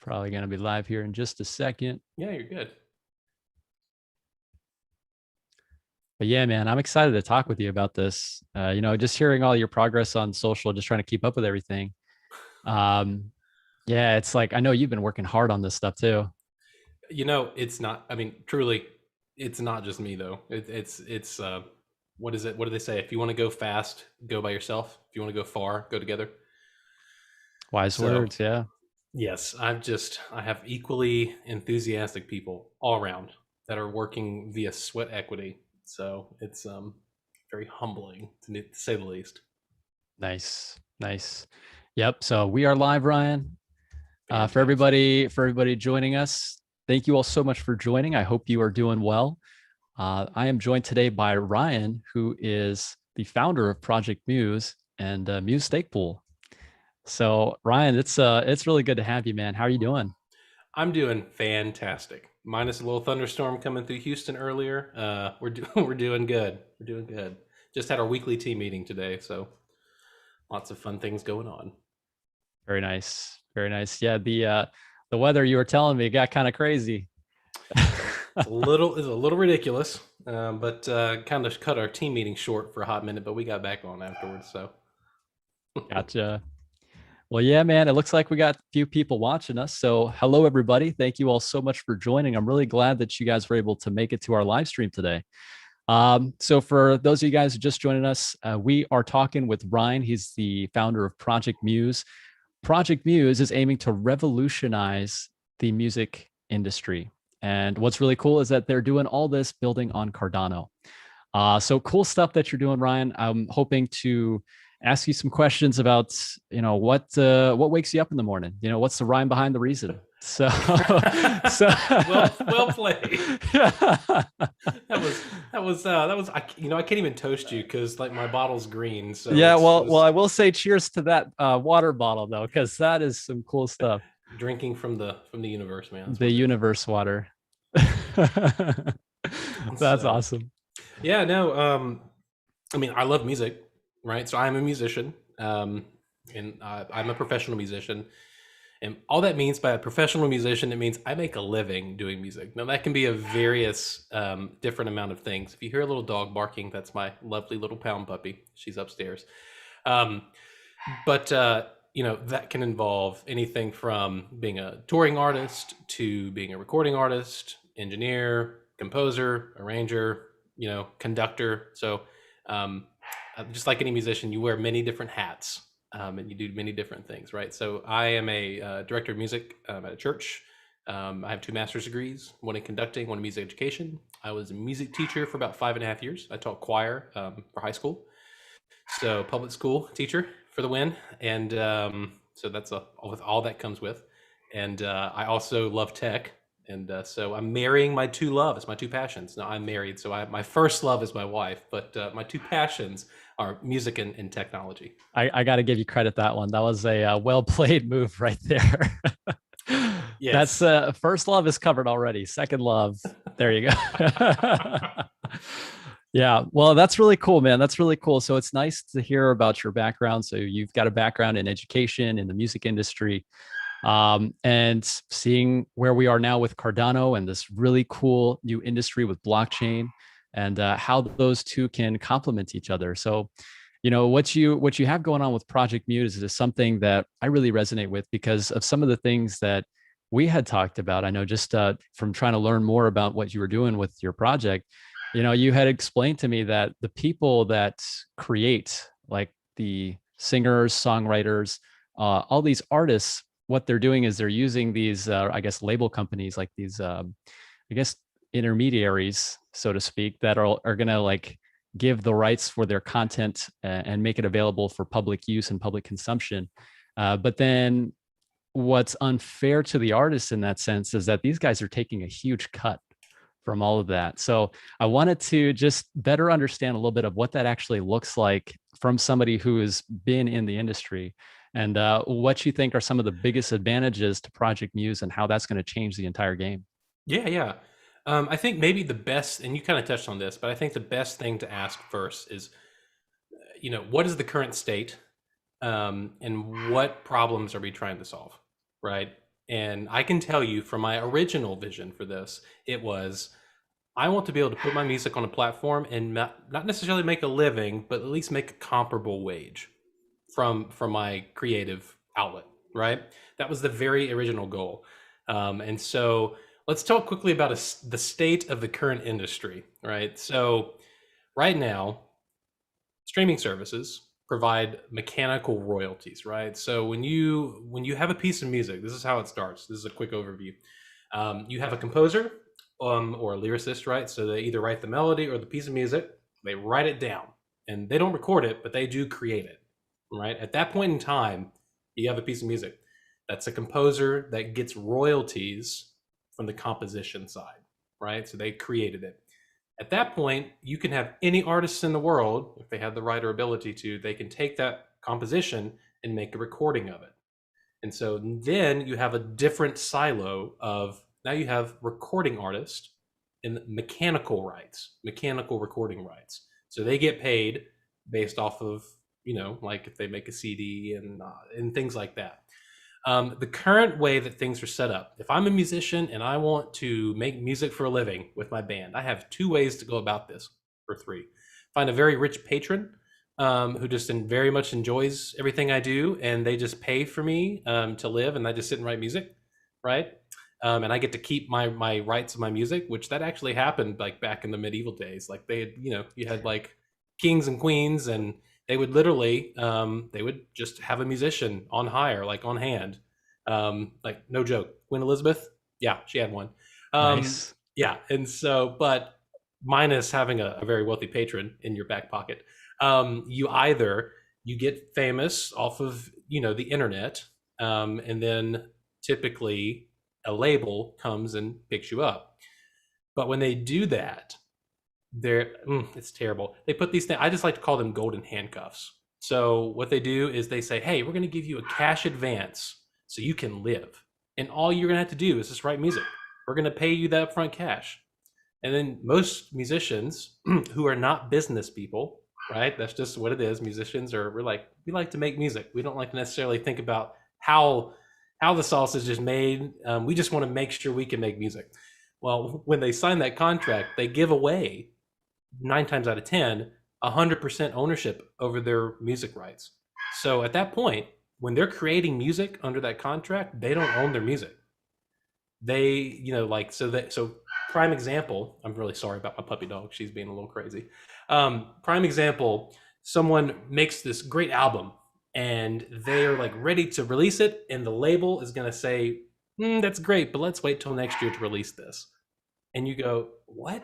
Probably going to be live here in just a second. Yeah, you're good. But yeah, man, I'm excited to talk with you about this. Just hearing all your progress on social, just trying to keep up with everything. Yeah, it's like I know you've been working hard on this stuff too. It's not. I mean, truly, it's not just me though. It's what is it? What do they say? If you want to go fast, go by yourself. If you want to go far, go together. Wise So words, yeah. yes, I have equally enthusiastic people all around that are working via sweat equity. So it's very humbling to say the least. Nice, nice. Yep. So we are live, Ryan. For Fantastic. everybody joining us, thank you all so much for joining. I hope you are doing well. I am joined today by Ryan, who is the founder of Project Muse and Muse Stake Pool. So Ryan, it's really good to have you, man. How are you doing? I'm doing fantastic. Minus a little thunderstorm coming through Houston earlier. We're doing good. We're doing good. Just had our weekly team meeting today, so lots of fun things going on. Very nice, very nice. Yeah, the weather you were telling me got kind of crazy. It's a little ridiculous, but kind of cut our team meeting short for a hot minute, but we got back on afterwards. So Gotcha. Well, yeah, man, it looks like we got a few people watching us. So hello, everybody. Thank you all so much for joining. I'm really glad that you guys were able to make it to our live stream today. So for those of you guys who just joining us, we are talking with Ryan. He's the founder of Project Muse. Project Muse is aiming to revolutionize the music industry. And what's really cool is that they're doing all this building on Cardano. So cool stuff that you're doing, Ryan. I'm hoping to ask you some questions about, what wakes you up in the morning. What's the rhyme behind the reason? So, well played. that was I can't even toast you because like my bottle's green. So yeah, well, I will say cheers to that water bottle though, because that is some cool stuff. Drinking from the universe, man. The universe water. That's So, awesome. yeah, no, I mean, I love music, right? So I'm a musician, and I'm a professional musician. And all that means by a professional musician, it means I make a living doing music. Now, that can be a various different amount of things. If you hear a little dog barking, that's my lovely little pound puppy. She's upstairs. But that can involve anything from being a touring artist to being a recording artist, engineer, composer, arranger, conductor. So just like any musician, you wear many different hats, and you do many different things, right? So I am a director of music at a church. I have 2 master's degrees, one in conducting, one in music education. I was a music teacher for about 5.5 years. I taught choir for high school. So public school teacher for the win. And so that's with all that comes with. And I also love tech. And so I'm marrying my 2 loves, my 2 passions. Now I'm married, so my first love is my wife, but my 2 passions are music and technology. I got to give you credit that one. That was a well played move right there. Yes. That's first love is covered already. Second love, there you go. Yeah, well, that's really cool, man. That's really cool. So it's nice to hear about your background. So you've got a background in education in the music industry, and seeing where we are now with Cardano and this really cool new industry with blockchain, and how those two can complement each other. So, what you have going on with Project Muse is something that I really resonate with because of some of the things that we had talked about. I know just from trying to learn more about what you were doing with your project. You had explained to me that the people that create, like the singers, songwriters, all these artists, what they're doing is they're using these, I guess, label companies, like these, I guess, intermediaries, so to speak, that are going to like give the rights for their content and make it available for public use and public consumption. But then what's unfair to the artists in that sense is that these guys are taking a huge cut from all of that. So I wanted to just better understand a little bit of what that actually looks like from somebody who has been in the industry, and what you think are some of the biggest advantages to Project Muse and how that's going to change the entire game. Yeah. I think maybe the best, and you kind of touched on this, but I think the best thing to ask first is, what is the current state, and what problems are we trying to solve, right? And I can tell you from my original vision for this, it was, I want to be able to put my music on a platform and not necessarily make a living, but at least make a comparable wage from my creative outlet, right? That was the very original goal. And so let's talk quickly about the state of the current industry, right? So right now, streaming services provide mechanical royalties, right? So when you have a piece of music, this is how it starts. This is a quick overview. You have a composer or a lyricist, right? So they either write the melody or the piece of music, they write it down, and they don't record it, but they do create it, right? At that point in time, you have a piece of music. That's a composer that gets royalties from the composition side, right? So they created it. At that point, you can have any artists in the world, if they have the right or ability to, they can take that composition and make a recording of it. And so then you have a different silo of, now you have recording artists and mechanical rights, mechanical recording rights. So they get paid based off of, like if they make a CD and things like that. The current way that things are set up, if I'm a musician and I want to make music for a living with my band, I have two ways to go about this, or three. Find a very rich patron who just very much enjoys everything I do, and they just pay for me to live, and I just sit and write music, right? And I get to keep my rights of my music, which that actually happened like back in the medieval days. Like they had, you had like kings and queens, and they would literally they would just have a musician on hire, like on hand. Like no joke, Queen Elizabeth, yeah, she had one. Nice. Yeah, and so, but minus having a very wealthy patron in your back pocket, you get famous off of the internet, and then typically a label comes and picks you up. But when they do that, it's terrible. They put these things, I just like to call them golden handcuffs. So what they do is they say, hey, we're going to give you a cash advance so you can live, and all you're going to have to do is just write music. We're going to pay you that upfront cash. And then most musicians who are not business people, right? That's just what it is. Musicians we like to make music. We don't like to necessarily think about how the sausage is made. We just want to make sure we can make music. Well, when they sign that contract, they give away 9 times out of 10, 100% ownership over their music rights. So at that point, when they're creating music under that contract, they don't own their music. They, so prime example, I'm really sorry about my puppy dog. She's being a little crazy. Prime example, someone makes this great album and they're like ready to release it, and the label is going to say, that's great, but let's wait till next year to release this. And you go, what?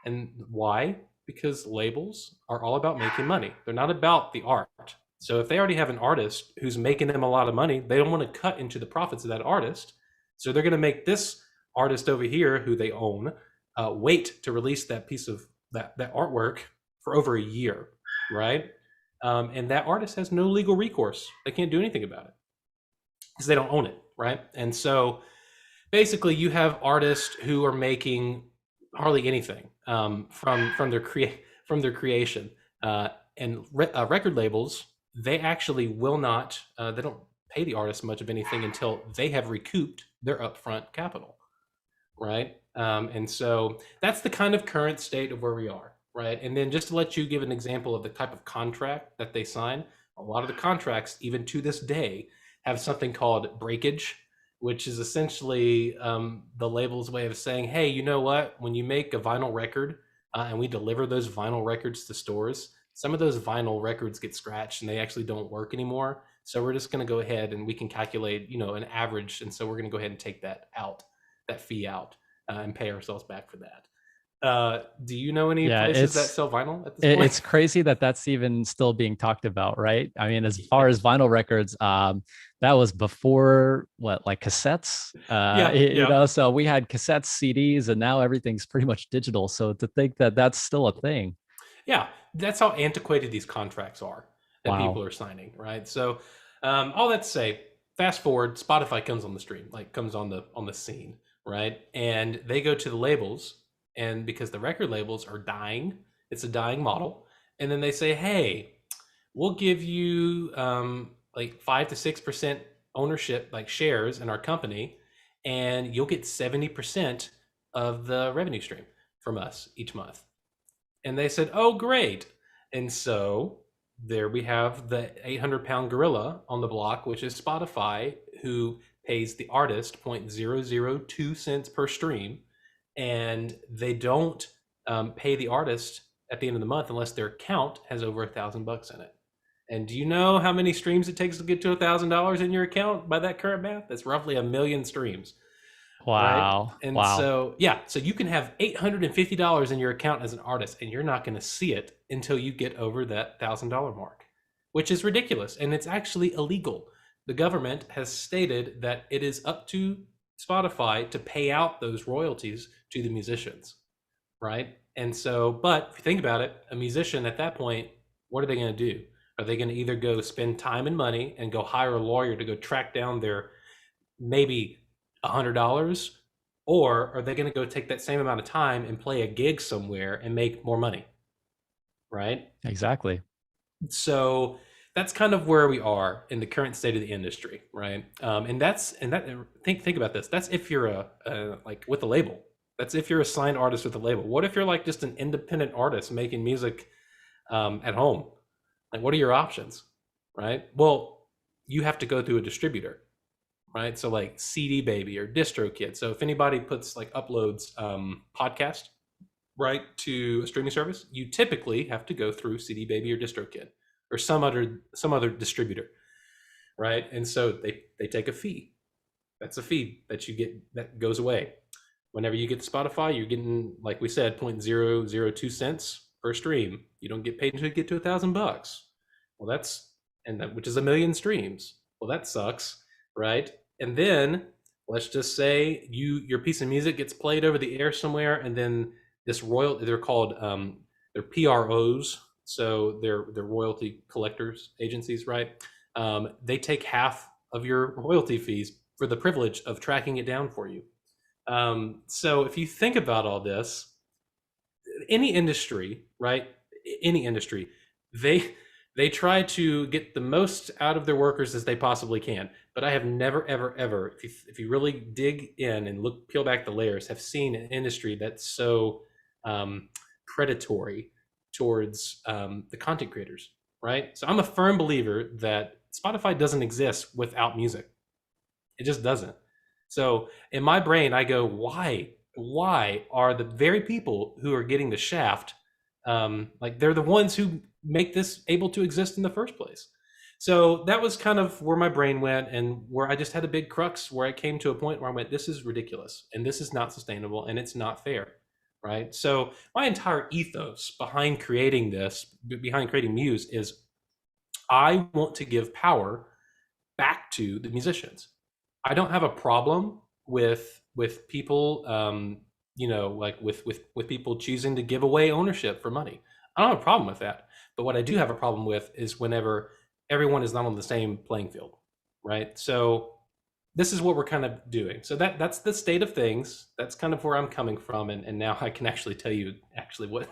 And why? Because labels are all about making money. They're not about the art. So if they already have an artist who's making them a lot of money, they don't want to cut into the profits of that artist. So they're going to make this artist over here, who they own, wait to release that piece of that artwork for over a year, right? And that artist has no legal recourse. They can't do anything about it because they don't own it, right? And so basically you have artists who are making hardly anything from their creation, and record labels, they actually will not, they don't pay the artist much of anything until they have recouped their upfront capital, right? And so that's the kind of current state of where we are, right? And then just to let you give an example of the type of contract that they sign, a lot of the contracts, even to this day, have something called breakage, which is essentially the label's way of saying, hey, you know what? When you make a vinyl record and we deliver those vinyl records to stores, some of those vinyl records get scratched and they actually don't work anymore. So we're just going to go ahead and we can calculate, an average. And so we're going to go ahead and take that fee out, and pay ourselves back for that. Do you know any places that sell vinyl at this point? It's crazy that that's even still being talked about, right? I mean, as far as vinyl records, that was before like cassettes, so we had cassettes, CDs, and now everything's pretty much digital. So to think that that's still a thing. Yeah, that's how antiquated these contracts are that people are signing, right? So all that to say, fast forward, Spotify comes on the stream, comes on the scene, right? And they go to the labels, and because the record labels are dying, it's a dying model, and then they say, hey, we'll give you 5 to 6% ownership, like shares in our company, and you'll get 70% of the revenue stream from us each month. And they said, oh, great. And so there we have the 800-pound gorilla on the block, which is Spotify, who pays the artist 0.002 cents per stream. And they don't pay the artist at the end of the month unless their account has over $1,000 in it. And do you know how many streams it takes to get to $1,000 in your account by that current math? That's roughly 1 million streams. Wow. Right. And Wow. so, yeah, so you can have $850 in your account as an artist, and you're not going to see it until you get over that $1,000 mark, which is ridiculous. And it's actually illegal. The government has stated that it is up to Spotify to pay out those royalties to the musicians. Right. And so, but if you think about it, a musician at that point, what are they going to do? Are they going to either go spend time and money and go hire a lawyer to go track down their maybe $100, or are they going to go take that same amount of time and play a gig somewhere and make more money? Right? Exactly. So that's kind of where we are in the current state of the industry, right? Think about this. That's if you're like with a label. That's if you're a signed artist with a label. What if you're like just an independent artist making music at home? Like, what are your options, right? Well, you have to go through a distributor, right? So like CD Baby or DistroKid. So if anybody uploads podcast, right, to a streaming service, you typically have to go through CD Baby or DistroKid or some other distributor, right? And so they take a fee. That's a fee that you get that goes away. Whenever you get to Spotify, you're getting, like we said, 0.002 cents per stream. You don't get paid until you get to $1,000. Well, which is 1 million streams. Well, that sucks, right? And then let's just say your piece of music gets played over the air somewhere, and then they're called they're PROs, so they're royalty collectors agencies, right? They take half of your royalty fees for the privilege of tracking it down for you. So if you think about all this, any industry, right? Any industry, they try to get the most out of their workers as they possibly can. But I have never, ever, if you really dig in and peel back the layers, have seen an industry that's so predatory towards the content creators, right? So I'm a firm believer that Spotify doesn't exist without music. It just doesn't. So in my brain, I go, why are the very people who are getting the shaft, like they're the ones who make this able to exist in the first place? So that was kind of where my brain went, and where I just had a big crux where I came to a point where I went, this is ridiculous, and this is not sustainable, and it's not fair, right? So my entire ethos behind creating Muse is I want to give power back to the musicians. I don't have a problem with people, with people choosing to give away ownership for money. I don't have a problem with that. But what I do have a problem with is whenever everyone is not on the same playing field, right? So this is what we're kind of doing. So that's the state of things. That's kind of where I'm coming from, and now I can actually tell you what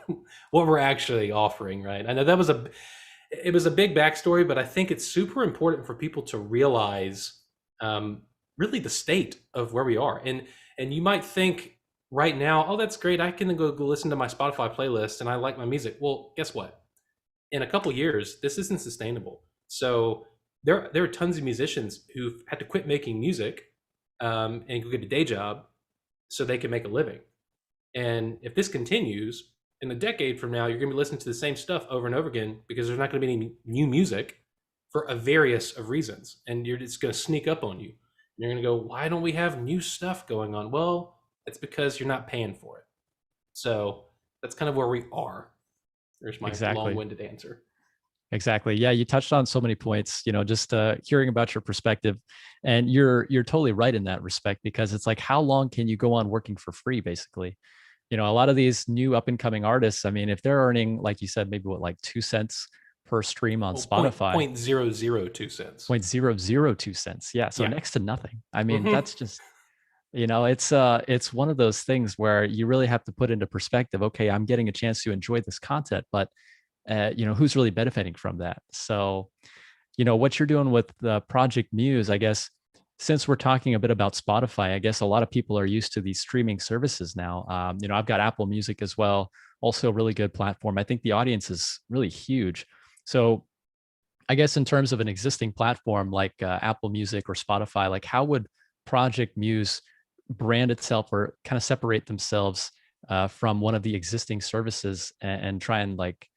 we're actually offering, right? I know it was a big backstory, but I think it's super important for people to realize really the state of where we are. And you might think right now, oh, that's great, I can go listen to my Spotify playlist and I like my music. Well, guess what? In a couple years, this isn't sustainable. So there are tons of musicians who've had to quit making music and go get a day job so they can make a living. And if this continues, in a decade from now, you're going to be listening to the same stuff over and over again because there's not going to be any new music for a various of reasons. And it's going to sneak up on you. You're going to go, why don't we have new stuff going on? Well, it's because you're not paying for it. So that's kind of where we are. There's my long-winded answer. Exactly. Yeah, you touched on so many points, just hearing about your perspective. And you're totally right in that respect, because it's like, how long can you go on working for free, basically? A lot of these new up and coming artists, I mean, if they're earning, like you said, maybe like 2 cents per stream on Spotify. 0.002 cents. 0.002 cents. Yeah. So next to nothing. I mean, that's just, it's one of those things where you really have to put into perspective, okay, I'm getting a chance to enjoy this content, but who's really benefiting from that? So, what you're doing with the Project Muse, I guess, since we're talking a bit about Spotify, I guess a lot of people are used to these streaming services now. I've got Apple Music as well, also a really good platform. I think the audience is really huge. So I guess in terms of an existing platform like Apple Music or Spotify, like how would Project Muse brand itself or kind of separate themselves from one of the existing services and try and like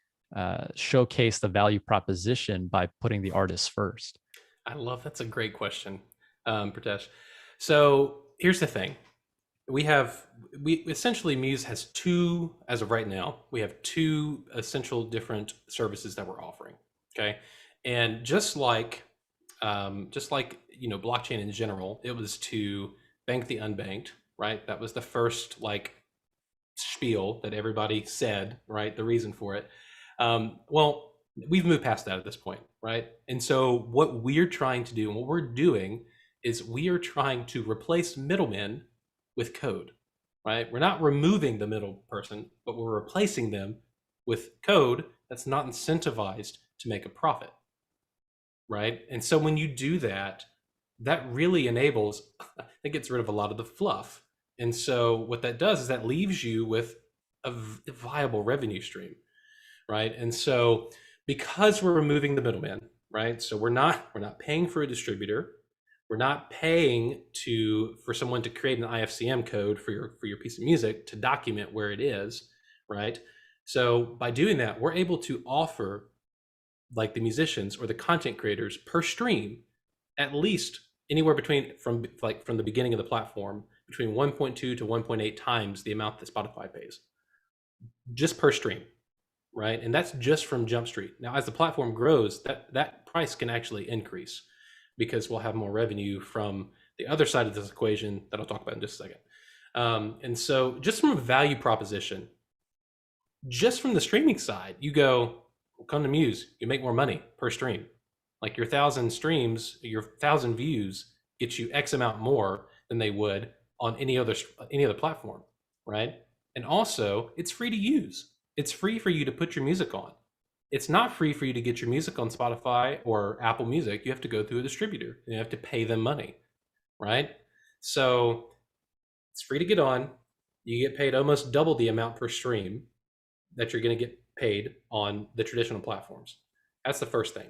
showcase the value proposition by putting the artists first? That's a great question, Pritesh. So here's the thing. We essentially, Muse has two, as of right now, we have two essential different services that we're offering. Okay. And blockchain in general, it was to bank the unbanked, right? That was the first like spiel that everybody said, right? The reason for it. Well, we've moved past that at this point, right? And so what we're trying to do and what we're doing is we are trying to replace middlemen with code, right? We're not removing the middle person, but we're replacing them with code that's not incentivized to make a profit, right? And so when you do that, that really enables, it gets rid of a lot of the fluff. And so what that does is that leaves you with a viable revenue stream, right? And so because we're removing the middleman, right? So we're not paying for a distributor. We're not paying for someone to create an IFCM code for your piece of music to document where it is, right? So by doing that, we're able to offer like the musicians or the content creators per stream at least anywhere between from the beginning of the platform between 1.2 to 1.8 times the amount that Spotify pays just per stream, right? And that's just from Jump Street. Now, as the platform grows, that price can actually increase because we'll have more revenue from the other side of this equation that I'll talk about in just a second. And so just from a value proposition, just from the streaming side, you go, well, come to Muse, you make more money per stream. Like your 1,000 streams, your 1,000 views gets you X amount more than they would on any other platform, right? And also, it's free to use. It's free for you to put your music on. It's not free for you to get your music on Spotify or Apple Music. You have to go through a distributor and you have to pay them money, right? So it's free to get on. You get paid almost double the amount per stream that you're going to get paid on the traditional platforms. That's the first thing.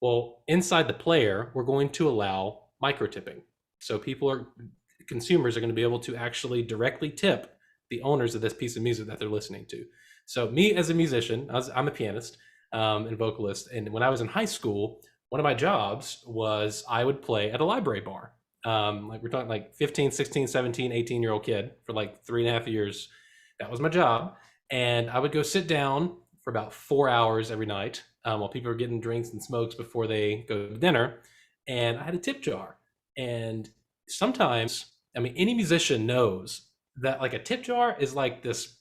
Well, inside the player, we're going to allow micro tipping. So consumers are going to be able to actually directly tip the owners of this piece of music that they're listening to. So me as a musician, I'm a pianist and vocalist. And when I was in high school, one of my jobs was I would play at a library bar. Like we're talking like 15, 16, 17, 18-year-old kid for like 3.5 years. That was my job. And I would go sit down for about 4 hours every night while people are getting drinks and smokes before they go to dinner. And I had a tip jar. And sometimes, I mean, any musician knows that like a tip jar is like this,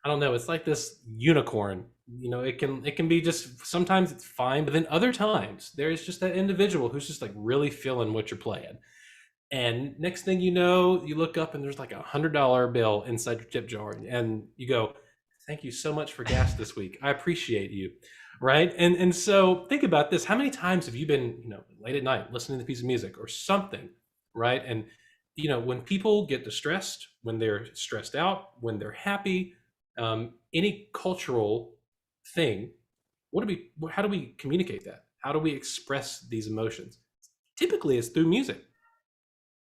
I don't know, it's like this unicorn. You know, it can be just, sometimes it's fine, but then other times there's just that individual who's just like really feeling what you're playing. And next thing you know, you look up and there's like $100 bill inside your tip jar, and you go, "Thank you so much for gas this week. I appreciate you." Right? And so think about this. How many times have you been, late at night listening to a piece of music or something, right? And when people get distressed, when they're stressed out, when they're happy, any cultural thing, how do we communicate that? How do we express these emotions? Typically, it's through music,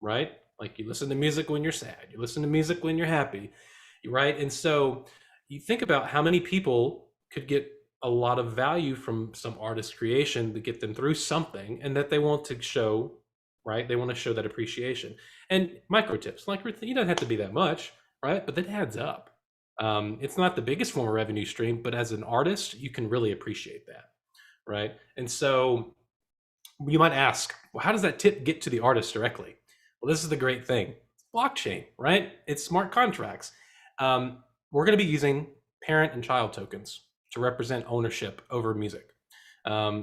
right? Like you listen to music when you're sad, you listen to music when you're happy, right? And so you think about how many people could get a lot of value from some artist creation to get them through something, and that they want to show, right? They want to show that appreciation. And micro tips, like you don't have to be that much, right? But that adds up. It's not the biggest form of revenue stream, but as an artist, you can really appreciate that, right? And so you might ask, well, how does that tip get to the artist directly? Well, this is the great thing. It's blockchain, right? It's smart contracts. We're going to be using parent and child tokens to represent ownership over music.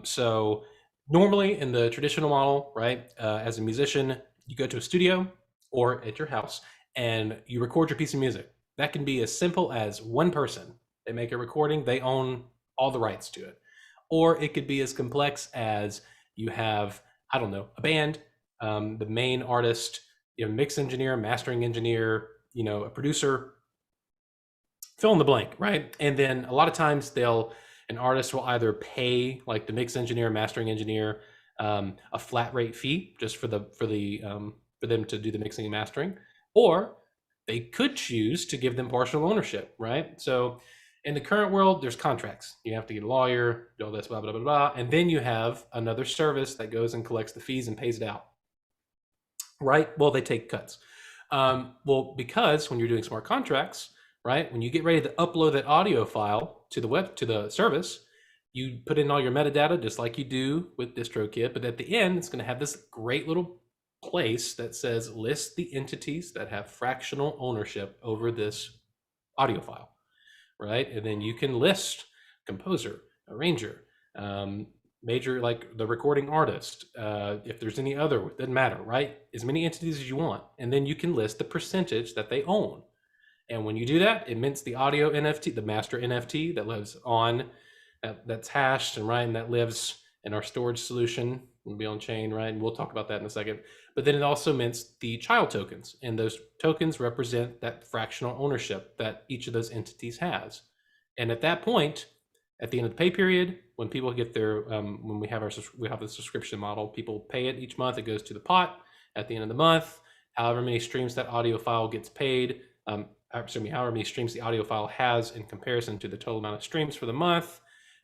So normally in the traditional model, right, as a musician, you go to a studio or at your house and you record your piece of music. That can be as simple as one person. They make a recording, they own all the rights to it. Or it could be as complex as you have, I don't know, a band, the main artist, mix engineer, mastering engineer, a producer, fill in the blank, right? And then a lot of times an artist will either pay like the mix engineer, mastering engineer, a flat rate fee just for them to do the mixing and mastering, or they could choose to give them partial ownership, right? So in the current world, there's contracts. You have to get a lawyer, do all this, blah, blah, blah, blah. And then you have another service that goes and collects the fees and pays it out, right? Well, they take cuts. Well, because when you're doing smart contracts, right, when you get ready to upload that audio file to the service, you put in all your metadata just like you do with DistroKid, but at the end, it's going to have this great little place that says list the entities that have fractional ownership over this audio file, right? And then you can list composer, arranger, major, like the recording artist, if there's any other, it doesn't matter, right? As many entities as you want. And then you can list the percentage that they own. And when you do that, it mints the audio NFT, the master NFT that lives on, that's hashed and right, and that lives in our storage solution, will be on chain, right? And we'll talk about that in a second. But then it also mints the child tokens, and those tokens represent that fractional ownership that each of those entities has. And at that point, at the end of the pay period, when people get their, when we have the subscription model, people pay it each month. It goes to the pot at the end of the month. However many streams that audio file gets paid, however many streams the audio file has in comparison to the total amount of streams for the month,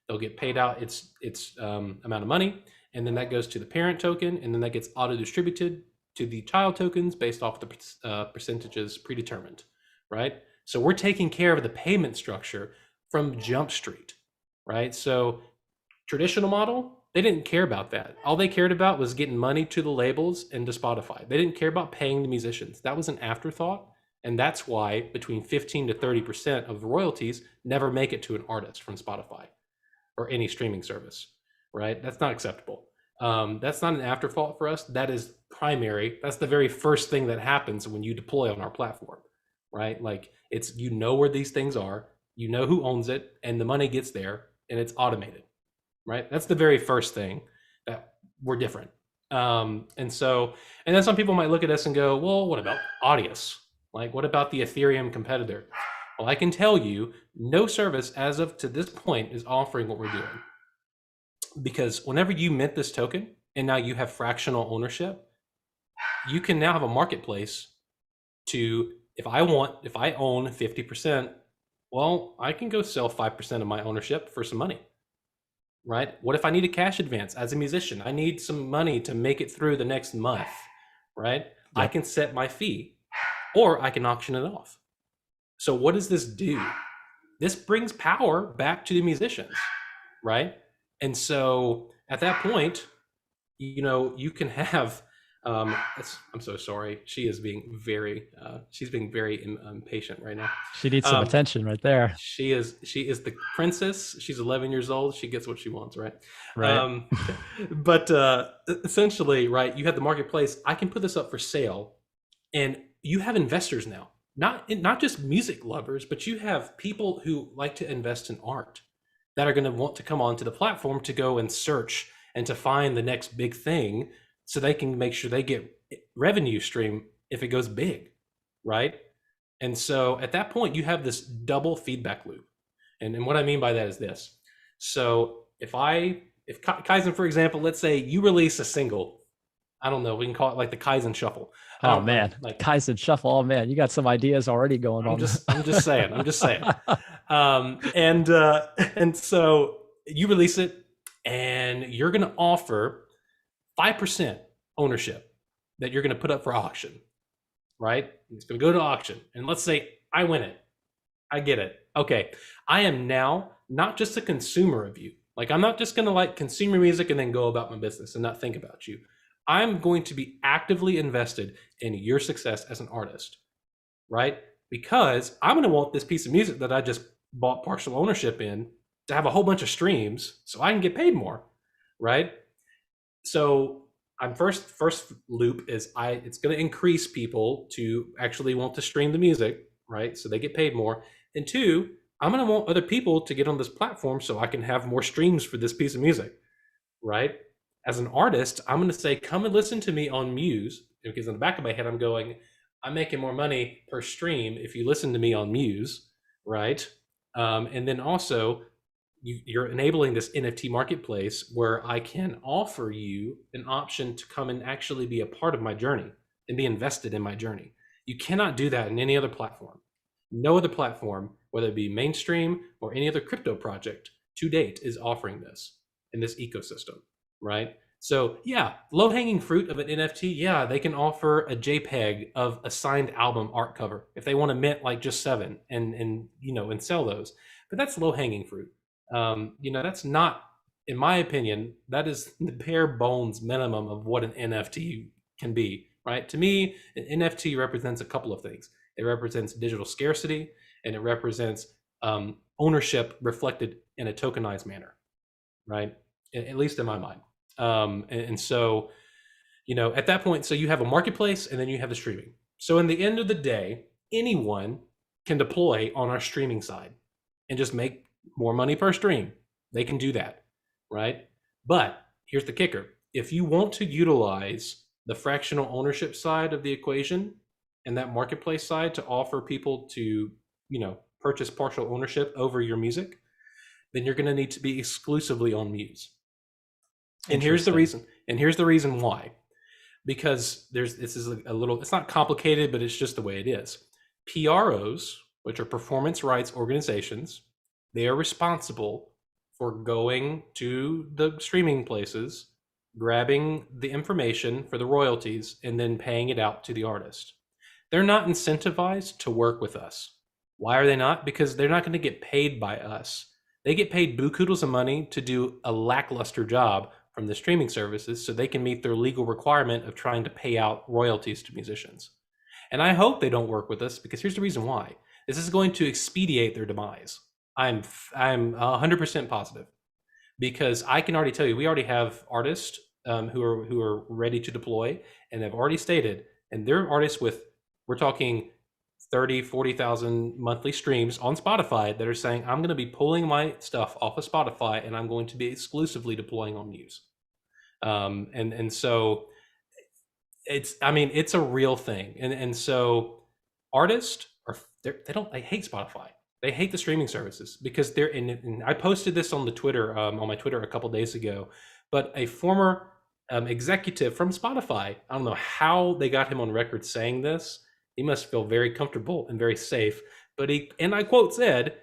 they'll get paid out its amount of money, and then that goes to the parent token, and then that gets auto-distributed to the child tokens based off the percentages predetermined, right? So we're taking care of the payment structure from Jump Street, right? So traditional model, they didn't care about that. All they cared about was getting money to the labels and to Spotify. They didn't care about paying the musicians. That was an afterthought, and that's why between 15 to 30% of the royalties never make it to an artist from Spotify or any streaming service, right? That's not acceptable. That's not an afterthought for us. That is primary. That's the very first thing that happens when you deploy on our platform, right? Like it's, where these things are, who owns it, and the money gets there, and it's automated, right? That's the very first thing that we're different. And then some people might look at us and go, well, what about Audius? Like, what about the Ethereum competitor? Well, I can tell you, no service as of to this point is offering what we're doing. Because whenever you mint this token and now you have fractional ownership, you can now have a marketplace to, if I own 50%, well, I can go sell 5% of my ownership for some money, right? What if I need a cash advance as a musician? I need some money to make it through the next month, right? Yep. I can set my fee, or I can auction it off. So what does this do? This brings power back to the musicians, right? And so at that point, you can have, I'm so sorry. She is being she's being very impatient right now. She needs some attention right there. She is the princess. She's 11 years old. She gets what she wants, right? Right. But essentially, right, you have the marketplace. I can put this up for sale, and you have investors now. Not just music lovers, but you have people who like to invest in art that are going to want to come onto the platform to go and search and to find the next big thing, so they can make sure they get revenue stream if it goes big, right? And so at that point, you have this double feedback loop. And what I mean by that is this. So if KAIZN, for example, let's say you release a single, I don't know, we can call it like the KAIZN Shuffle. Oh man, like KAIZN Shuffle. Oh man, you got some ideas already going on. I'm just saying. And so you release it, and you're going to offer 5% ownership that you're going to put up for auction, right? It's going to go to auction, and let's say I win it. I get it. Okay, I am now not just a consumer of you. Like, I'm not just going to like consume your music and then go about my business and not think about you. I'm going to be actively invested in your success as an artist, right? Because I'm going to want this piece of music that I just bought partial ownership in to have a whole bunch of streams so I can get paid more, right? So I'm first loop is it's going to increase people to actually want to stream the music, right? So they get paid more. And two, I'm going to want other people to get on this platform so I can have more streams for this piece of music, right? As an artist, I'm going to say, come and listen to me on Muse, because in the back of my head, I'm going, I'm making more money per stream if you listen to me on Muse, right? And then also, you're enabling this NFT marketplace where I can offer you an option to come and actually be a part of my journey and be invested in my journey. You cannot do that in any other platform. No other platform, whether it be mainstream or any other crypto project to date, is offering this in this ecosystem, right? So yeah, low-hanging fruit of an NFT, yeah, they can offer a JPEG of a signed album art cover if they want to mint like just 7 and sell those. But that's low-hanging fruit. That's not, in my opinion, that is the bare bones minimum of what an NFT can be, right? To me, an NFT represents a couple of things. It represents digital scarcity, and it represents ownership reflected in a tokenized manner, right? At least in my mind. And so, at that point, so you have a marketplace and then you have the streaming. So in the end of the day, anyone can deploy on our streaming side and just make more money per stream. They can do that, right? But here's the kicker. If you want to utilize the fractional ownership side of the equation and that marketplace side to offer people to, purchase partial ownership over your music, then you're going to need to be exclusively on Muse. And here's the reason. And here's the reason why. Because this is a little, it's not complicated, but it's just the way it is. PROs, which are performance rights organizations, they are responsible for going to the streaming places, grabbing the information for the royalties, and then paying it out to the artist. They're not incentivized to work with us. Why are they not? Because they're not going to get paid by us. They get paid bukudos of money to do a lackluster job from the streaming services so they can meet their legal requirement of trying to pay out royalties to musicians. And I hope they don't work with us, because here's the reason why. This is going to expedite their demise. I'm 100% positive, because I can already tell you, we already have artists who are ready to deploy, and have already stated, and they're artists with, we're talking 30, 40,000 monthly streams on Spotify, that are saying, I'm going to be pulling my stuff off of Spotify and I'm going to be exclusively deploying on Muse. And so it's a real thing. And so artists they hate Spotify. They hate the streaming services because they're in, and I posted this on the Twitter, on my Twitter a couple days ago, but a former executive from Spotify, I don't know how they got him on record saying this. He must feel very comfortable and very safe. But and I quote, said,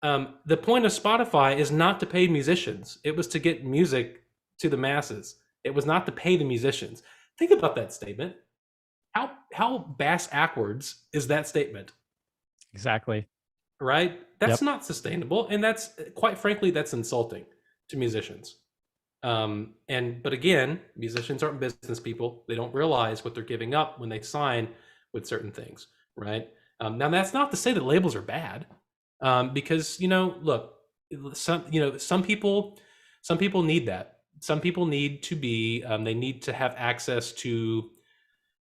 the point of Spotify is not to pay musicians. It was to get music to the masses. It was not to pay the musicians. Think about that statement. How bass-ackwards is that statement? Exactly. Right? That's not sustainable. And that's, quite frankly, that's insulting to musicians. But again, musicians aren't business people. They don't realize what they're giving up when they sign with certain things, right? Now that's not to say that labels are bad, because look, some people need that. Some people need to be, they need to have access to.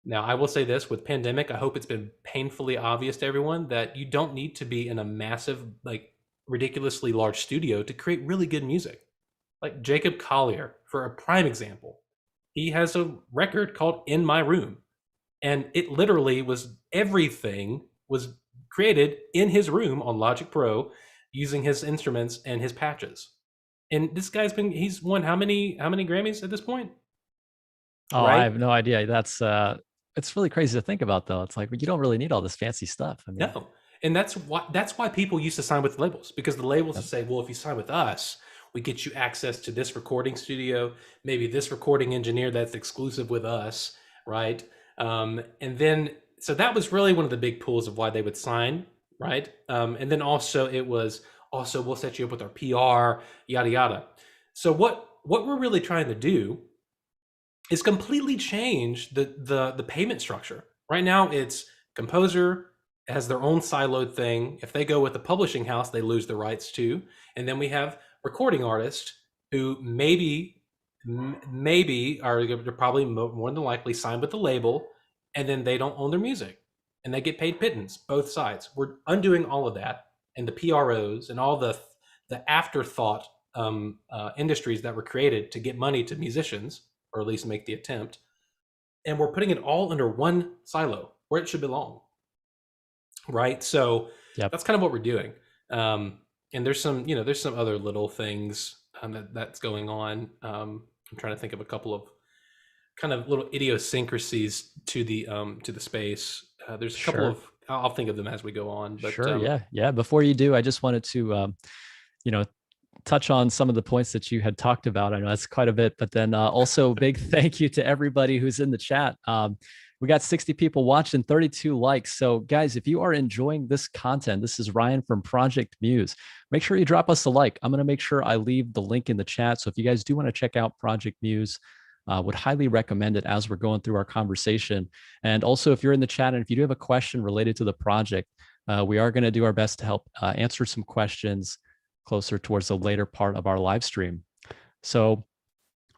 Now I will say this: with pandemic, I hope it's been painfully obvious to everyone that you don't need to be in a massive, like ridiculously large studio to create really good music. Like Jacob Collier, for a prime example, he has a record called "In My Room." And it literally was, everything was created in his room on Logic Pro using his instruments and his patches. And this guy's he's won how many Grammys at this point? Oh, right? I have no idea. That's it's really crazy to think about, though. It's like, you don't really need all this fancy stuff. I mean, no. And that's why people used to sign with labels, because the labels would say, well, if you sign with us, we get you access to this recording studio, maybe this recording engineer that's exclusive with us, right? And then, so that was really one of the big pulls of why they would sign, right? And then also it was also, we'll set you up with our PR, yada, yada. So what we're really trying to do is completely change the payment structure. Right now it's composer has their own siloed thing. If they go with the publishing house, they lose the rights too. And then we have recording artists who maybe are probably more than likely signed with the label, and then they don't own their music and they get paid pittance, both sides. We're undoing all of that, and the PROs and all the afterthought industries that were created to get money to musicians, or at least make the attempt, and we're putting it all under one silo where it should belong, right? So Yep. that's kind of what we're doing. And there's some, there's some other little things that's going on. I'm trying to think of a couple of kind of little idiosyncrasies to the space. There's a couple Sure. of, I'll think of them as we go on. But Sure. Yeah. Before you do, I just wanted to, you know, touch on some of the points that you had talked about. I know that's quite a bit, but then also big thank you to everybody who's in the chat. We got 60 people watching, 32 likes. So guys, if you are enjoying this content, this is Ryan from Project Muse. Make sure you drop us a like. I'm going to make sure I leave the link in the chat. So if you guys do want to check out Project Muse, would highly recommend it as we're going through our conversation. And also, if you're in the chat and if you do have a question related to the project, we are going to do our best to help answer some questions closer towards the later part of our live stream. So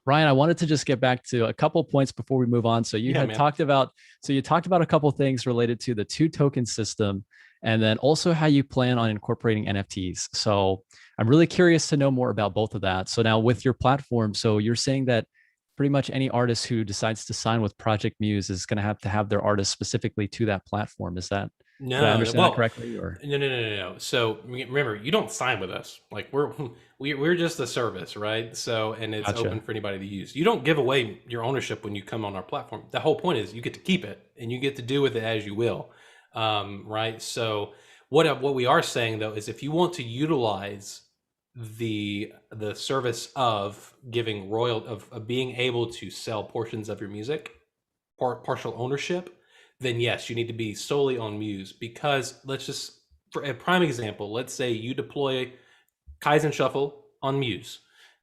Ryan, I wanted to just get back to a couple points before we move on. So you had talked about, a couple things related to the two token system, and then also how you plan on incorporating NFTs. So I'm really curious to know more about both of that. So now with your platform, so you're saying that pretty much any artist who decides to sign with Project Muse is going to have their artist specifically to that platform. Is that, did I understand that correctly? Or no. So remember, you don't sign with us. Like we're just a service, right? So, and it's open for anybody to use. You don't give away your ownership when you come on our platform. The whole point is you get to keep it and you get to do with it as you will, right? So what we are saying though is if you want to utilize the service of giving of being able to sell portions of your music, partial ownership, then yes, you need to be solely on Muse. Because let's just, for a prime example, let's say you deploy KAIZN Shuffle on Muse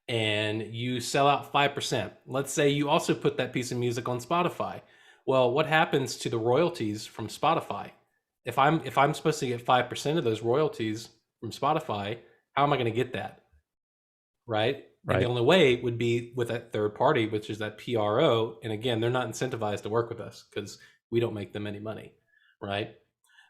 and you sell out 5%. Let's say you also put that piece of music on Spotify. Well, what happens to the royalties from Spotify? If I'm supposed to get 5% of those royalties from Spotify, how am I going to get that? Right? And the only way would be with that third party, which is that PRO. And again, they're not incentivized to work with us because we don't make them any money, right?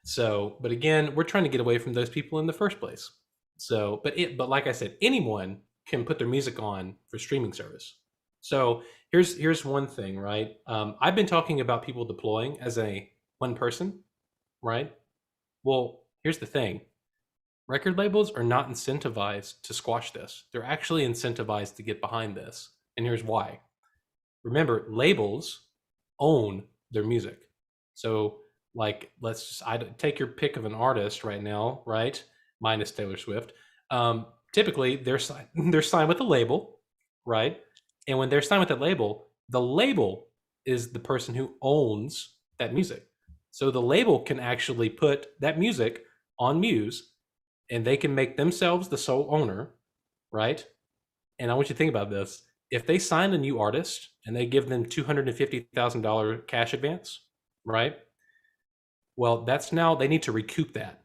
So, but again, we're trying to get away from those people in the first place. So, but like I said, anyone can put their music on for streaming service. So here's one thing, right? I've been talking about people deploying as a one person, right? Well, here's the thing. Record labels are not incentivized to squash this. They're actually incentivized to get behind this. And here's why. Remember, labels own their music. So like, let's just take your pick of an artist right now, right? Minus Taylor Swift. Typically, they're signed with a label, right? And when they're signed with that label, the label is the person who owns that music. So the label can actually put that music on Muse, and they can make themselves the sole owner, right? And I want you to think about this. If they sign a new artist and they give them $250,000 cash advance, right? Well, that's now, they need to recoup that,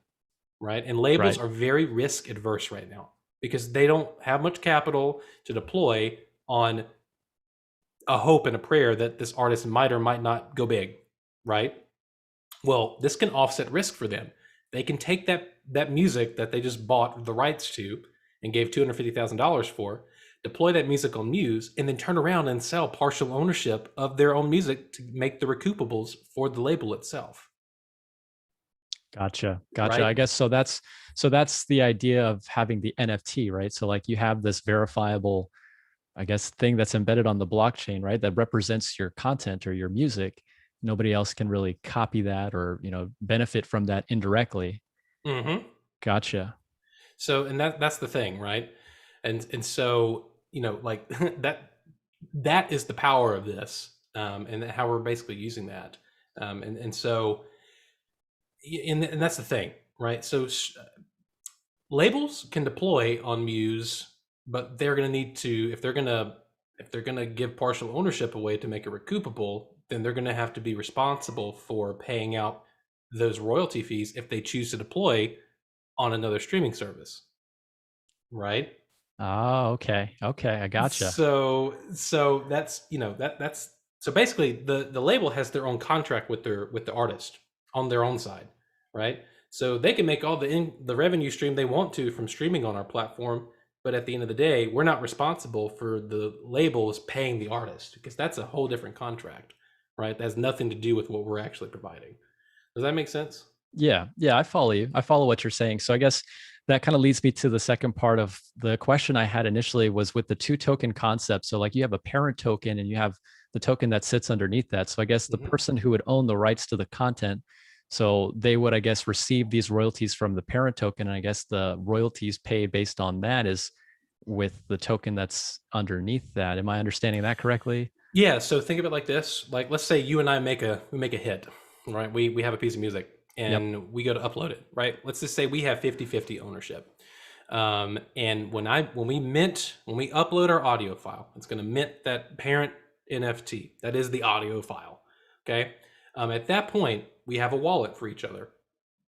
right? And labels are very risk adverse right now because they don't have much capital to deploy on a hope and a prayer that this artist might or might not go big, right? Well, this can offset risk for them. They can take that music that they just bought the rights to and gave $250,000 for, deploy that music on Muse, and then turn around and sell partial ownership of their own music to make the recoupables for the label itself. Gotcha. Right? I guess so. That's the idea of having the NFT, right? So like you have this verifiable, I guess, thing that's embedded on the blockchain, right? That represents your content or your music. Nobody else can really copy that or, benefit from that indirectly. Mm-hmm. Gotcha. So, and that's the thing, right? And so, like that is the power of this, and how we're basically using that. And so, and that's the thing, right? So labels can deploy on Muse, but they're going to need to, if they're going to give partial ownership away to make it recoupable, then they're going to have to be responsible for paying out those royalty fees if they choose to deploy on another streaming service, right? Oh, okay. I gotcha. So that's that's so basically the label has their own contract with the artist on their own side, right? So they can make all the revenue stream they want to from streaming on our platform, But at the end of the day, we're not responsible for the labels paying the artist, because that's a whole different contract, right? That has nothing to do with what we're actually providing. Does that make sense? Yeah, yeah, I follow you. I follow what you're saying. So I guess that kind of leads me to the second part of the question I had initially was with the two token concept. So like you have a parent token and you have the token that sits underneath that. So I guess the person who would own the rights to the content, so they would, I guess, receive these royalties from the parent token. And I guess the royalties paid based on that is with the token that's underneath that. Am I understanding that correctly? Yeah. So think of it like this: like, let's say you and I make a hit, right? We have a piece of music Yep. and we go to upload it, right? Let's just say we have 50-50 ownership. And when we upload our audio file, it's going to mint that parent NFT. That is the audio file. Okay. At that point, we have a wallet for each other,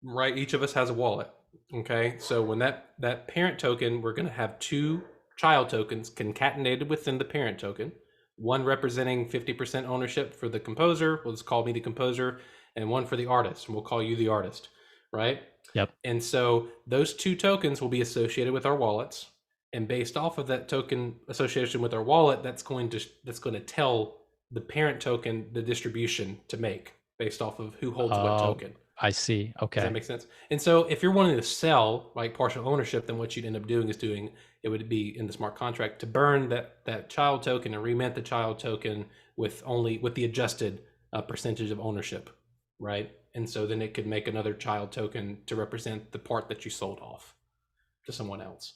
right? Each of us has a wallet. Okay. So when that parent token, we're going to have two child tokens concatenated within the parent token, one representing 50% ownership for the composer. We'll just call me the composer, and one for the artist, and we'll call you the artist, right? Yep. And so those two tokens will be associated with our wallets, and based off of that token association with our wallet, that's going to tell the parent token the distribution to make based off of who holds what token. I see. Okay. Does that make sense? And so if you're wanting to sell like partial ownership, then what you'd end up doing is it would be in the smart contract to burn that child token and remint the child token with the adjusted percentage of ownership, right? And so then it could make another child token to represent the part that you sold off to someone else.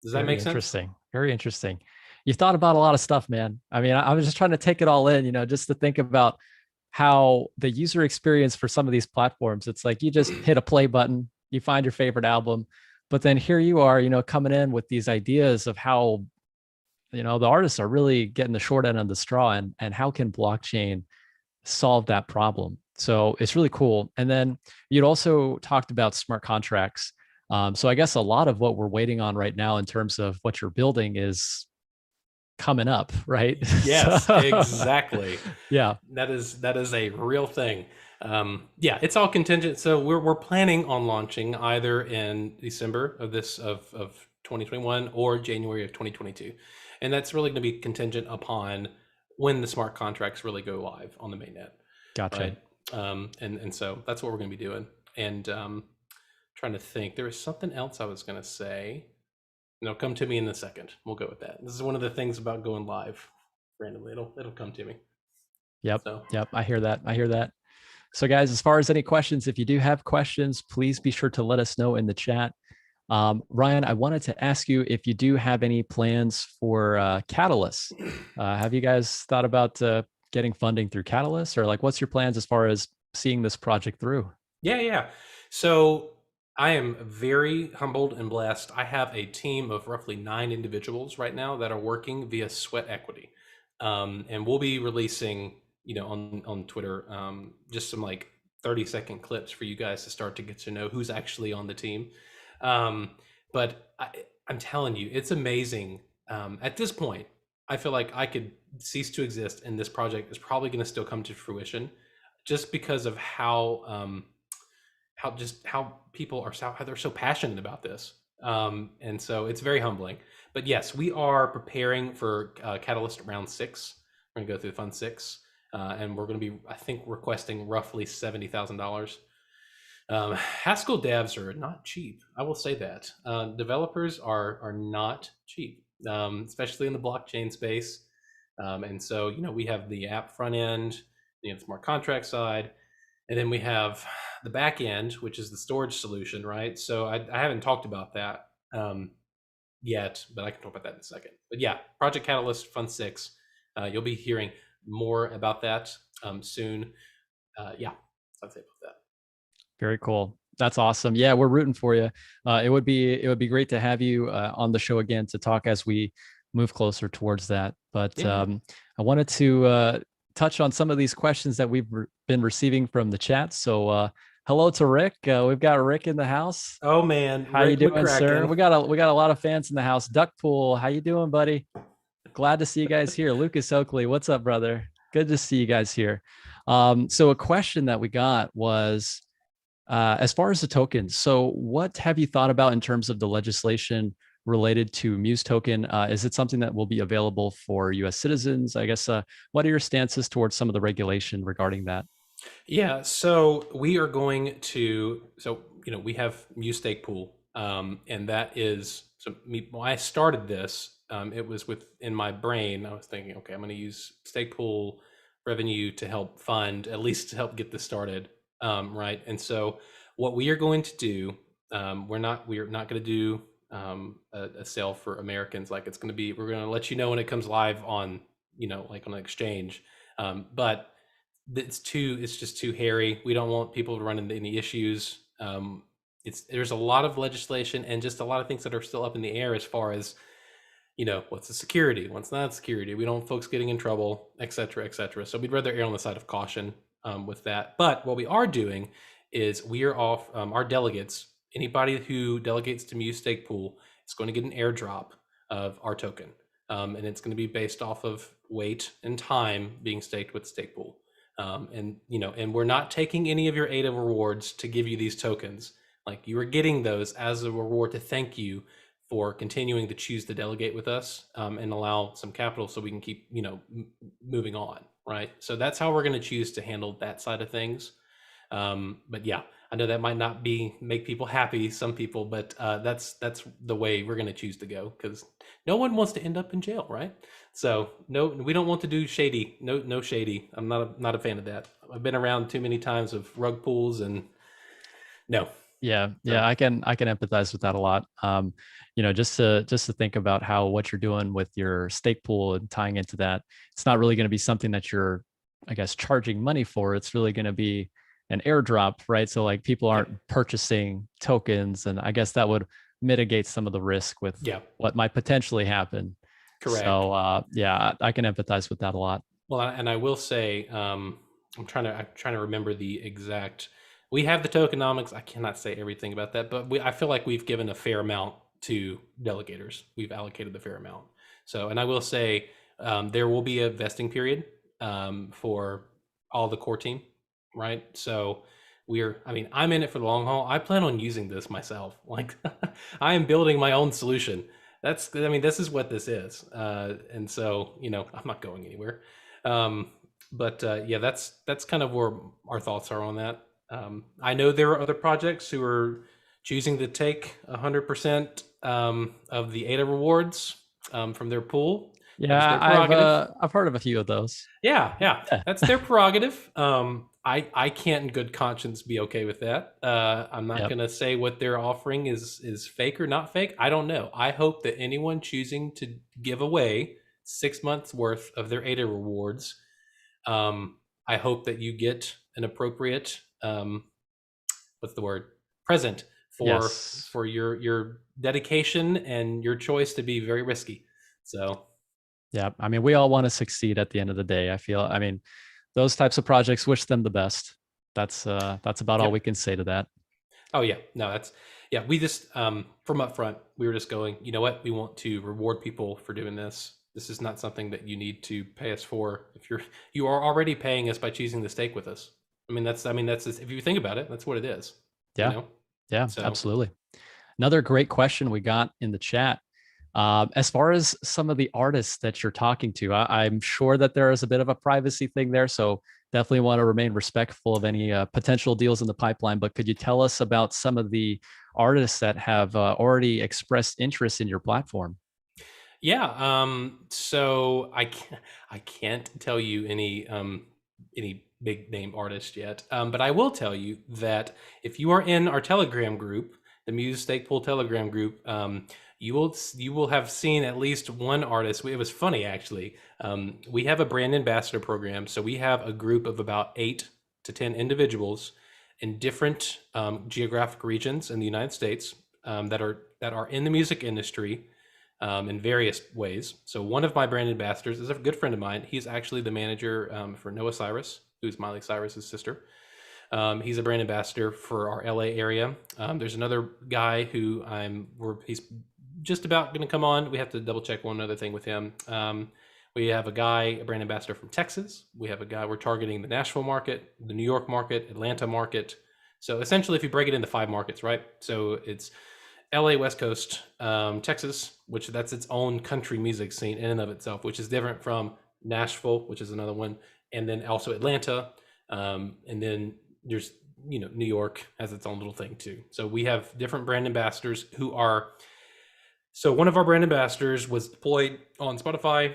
Does that make sense? Interesting. Very interesting. You thought about a lot of stuff, man. I mean, I was just trying to take it all in, just to think about how the user experience for some of these platforms, it's like you just hit a play button, you find your favorite album, but then here you are, coming in with these ideas of how, the artists are really getting the short end of the straw, and how can blockchain solve that problem? So it's really cool. And then you'd also talked about smart contracts. So I guess a lot of what we're waiting on right now in terms of what you're building is coming up, right? Yes, exactly. Yeah. That is a real thing. Yeah, it's all contingent. So we're planning on launching either in December of 2021 or January of 2022. And that's really going to be contingent upon when the smart contracts really go live on the mainnet. Gotcha. Right? And so that's what we're going to be doing. And trying to think, there was something else I was going to say. No, come to me in a second. We'll go with that. This is one of the things about going live randomly. It'll come to me. Yep. So. Yep. I hear that. So guys, as far as any questions, if you do have questions, please be sure to let us know in the chat. Ryan, I wanted to ask you if you do have any plans for Catalyst. Have you guys thought about getting funding through Catalyst, or like what's your plans as far as seeing this project through? Yeah. So I am very humbled and blessed. I have a team of roughly 9 individuals right now that are working via sweat equity. And we'll be releasing, on Twitter, just some like 30-second clips for you guys to start to get to know who's actually on the team. But I'm telling you, it's amazing. At this point, I feel like I could cease to exist, and this project is probably going to still come to fruition, just because of how people are, how they're so passionate about this. And so it's very humbling. But yes, we are preparing for Catalyst round 6. We're gonna go through Fund 6, and we're gonna be, I think, requesting roughly $70,000. Haskell devs are not cheap. I will say that. Developers are not cheap, especially in the blockchain space. And so, we have the app front end, the smart contract side, and then we have the back end, which is the storage solution, right? So I haven't talked about that yet, but I can talk about that in a second. But yeah, Project Catalyst Fund 6. You'll be hearing more about that soon. Yeah, I'd say about that. Very cool. That's awesome. Yeah, we're rooting for you. It would be great to have you on the show again to talk as we move closer towards that. But yeah. I wanted to touch on some of these questions that we've been receiving from the chat. So hello to Rick. We've got Rick in the house. Oh man, how Rick you doing, sir? We got a lot of fans in the house. Duckpool, how you doing, buddy? Glad to see you guys here. Lucas Oakley, what's up, brother? Good to see you guys here. So a question that we got was, as far as the tokens, so what have you thought about in terms of the legislation related to Muse token. Is it something that will be available for U.S. citizens? I guess. What are your stances towards some of the regulation regarding that? Yeah, so we are going to, so we have Muse Stake Pool, and that is, so when I started this, it was in my brain. I was thinking, okay, I'm going to use Stake Pool revenue to help fund, at least to help get this started, right? And so what we are going to do, we're not going to do a sale for Americans. Like it's going to be, we're going to let you know when it comes live on, like on an exchange, but it's just too hairy. We don't want people to run into any issues. There's a lot of legislation and just a lot of things that are still up in the air as far as what's the security, what's not security. We don't want folks getting in trouble, et cetera, et cetera. So we'd rather err on the side of caution with that. But what we are doing is we are off our delegates. Anybody who delegates to Muse Stake Pool is going to get an airdrop of our token, and it's going to be based off of weight and time being staked with Stake Pool. And we're not taking any of your ADA rewards to give you these tokens. Like you are getting those as a reward to thank you for continuing to choose to delegate with us, and allow some capital so we can keep, moving on. Right. So that's how we're going to choose to handle that side of things. But yeah, I know that might not make people happy, some people, but that's the way we're going to choose to go, because no one wants to end up in jail, right? So no, we don't want to do shady. No shady. I'm not a fan of that. I've been around too many times of rug pulls, and no. Yeah, I can empathize with that a lot. Just to think about what you're doing with your stake pool and tying into that, it's not really going to be something that you're, I guess, charging money for. It's really going to be an airdrop, right? So like people aren't purchasing tokens, and I guess that would mitigate some of the risk with what might potentially happen. Correct. So I can empathize with that a lot. Well, and I will say, I'm trying to remember the exact. We have the tokenomics. I cannot say everything about that, but I feel like we've given a fair amount to delegators. We've allocated the fair amount. So, and I will say, there will be a vesting period for all the core team, right? So I'm in it for the long haul. I plan on using this myself. Like I am building my own solution. This is what this is. And so, I'm not going anywhere. But that's kind of where our thoughts are on that. I know there are other projects who are choosing to take 100% of the ADA rewards from their pool. Yeah, I've heard of a few of those. Yeah, that's their prerogative. I can't in good conscience be okay with that. I'm not going to say what they're offering is fake or not fake. I don't know. I hope that anyone choosing to give away 6 months worth of their ADA rewards, I hope that you get an appropriate present for your dedication and your choice to be very risky. So yeah, we all want to succeed at the end of the day. I feel, those types of projects, wish them the best. That's about all we can say to that. Oh yeah, no, we just from upfront, we were just going, you know what, we want to reward people for doing this. This is not something that you need to pay us for. If you are already paying us by choosing to stake with us. That's if you think about it, that's what it is. Yeah. Absolutely. Another great question we got in the chat. As far as some of the artists that you're talking to, I'm sure that there is a bit of a privacy thing there. So definitely want to remain respectful of any potential deals in the pipeline. But could you tell us about some of the artists that have already expressed interest in your platform? Yeah. So I can't tell you any big name artist yet. But I will tell you that if you are in our Telegram group, the Muse Stake Pool Telegram group, you will have seen at least one artist. It was funny, actually. We have a brand ambassador program. So we have a group of about 8 to 10 individuals in different geographic regions in the United States that are in the music industry in various ways. So one of my brand ambassadors is a good friend of mine. He's actually the manager for Noah Cyrus, who's Miley Cyrus's sister. He's a brand ambassador for our LA area. There's another guy who he's just about going to come on. We have to double check one other thing with him. We have a brand ambassador from Texas. We have a guy, we're targeting the Nashville market, the New York market, Atlanta market. So essentially, if you break it into 5 markets, right? So it's LA, West Coast, Texas, which that's its own country music scene in and of itself, which is different from Nashville, which is another one, and then also Atlanta, and then there's New York has its own little thing too. So we have different brand ambassadors who are. So one of our brand ambassadors was deployed on Spotify.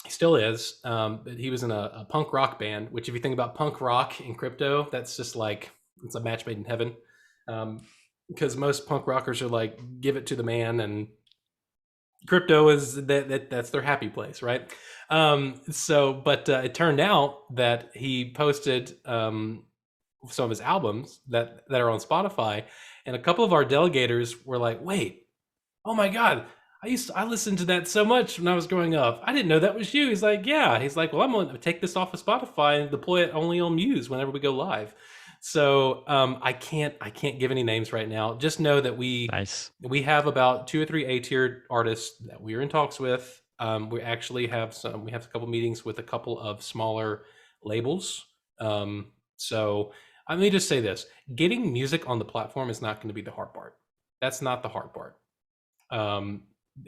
He still is, but he was in a punk rock band. Which, if you think about punk rock in crypto, that's just like it's a match made in heaven. Because most punk rockers are like, give it to the man, and crypto is that's their happy place, right? But it turned out that he posted some of his albums that are on Spotify, and a couple of our delegators were like, "Wait, oh my god, I listened to that so much when I was growing up. I didn't know that was you." He's like, "Yeah." He's like, "Well, I'm going to take this off of Spotify and deploy it only on Muse whenever we go live." So I can't give any names right now. Just know that we have about 2 or 3 A-tier artists that we are in talks with. We actually have we have a couple meetings with a couple of smaller labels. So let me just say this: getting music on the platform is not going to be the hard part. That's not the hard part.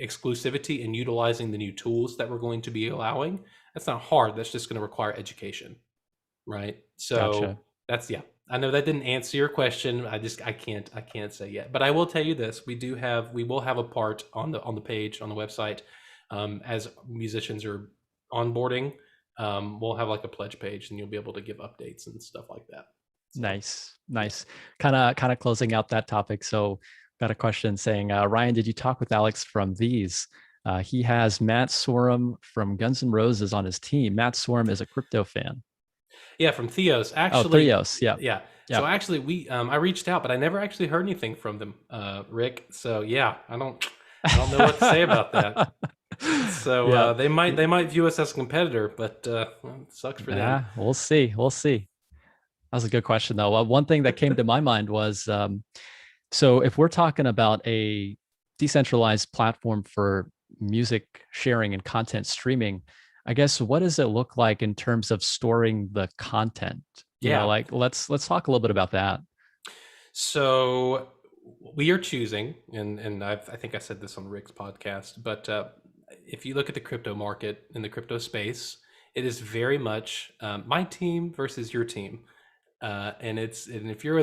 Exclusivity and utilizing the new tools that we're going to be allowing, that's not hard. That's just going to require education, right? So that's I know that didn't answer your question. I can't say yet, but I will tell you this: we will have a part on the page on the website, as musicians are onboarding. We'll have like a pledge page, and you'll be able to give updates and stuff like that. So, nice. Kind of closing out that topic. So, got a question saying, Ryan, did you talk with Alex from These? He has Matt Sorum from Guns N' Roses on his team. Matt Sorum is a crypto fan. Yeah, from Theos. Actually, Theos. Yeah. So actually, I reached out, but I never actually heard anything from them, Rick. So yeah, I don't know what to say about that. So they might view us as a competitor, but it sucks for them. We'll see. That was a good question, though. One thing that came to my mind was, so if we're talking about a decentralized platform for music sharing and content streaming, I guess what does it look like in terms of storing the content? You know, like let's talk a little bit about that. So we are choosing, and I think I said this on Rick's podcast, but if you look at the crypto market in the crypto space, it is very much my team versus your team. And if you're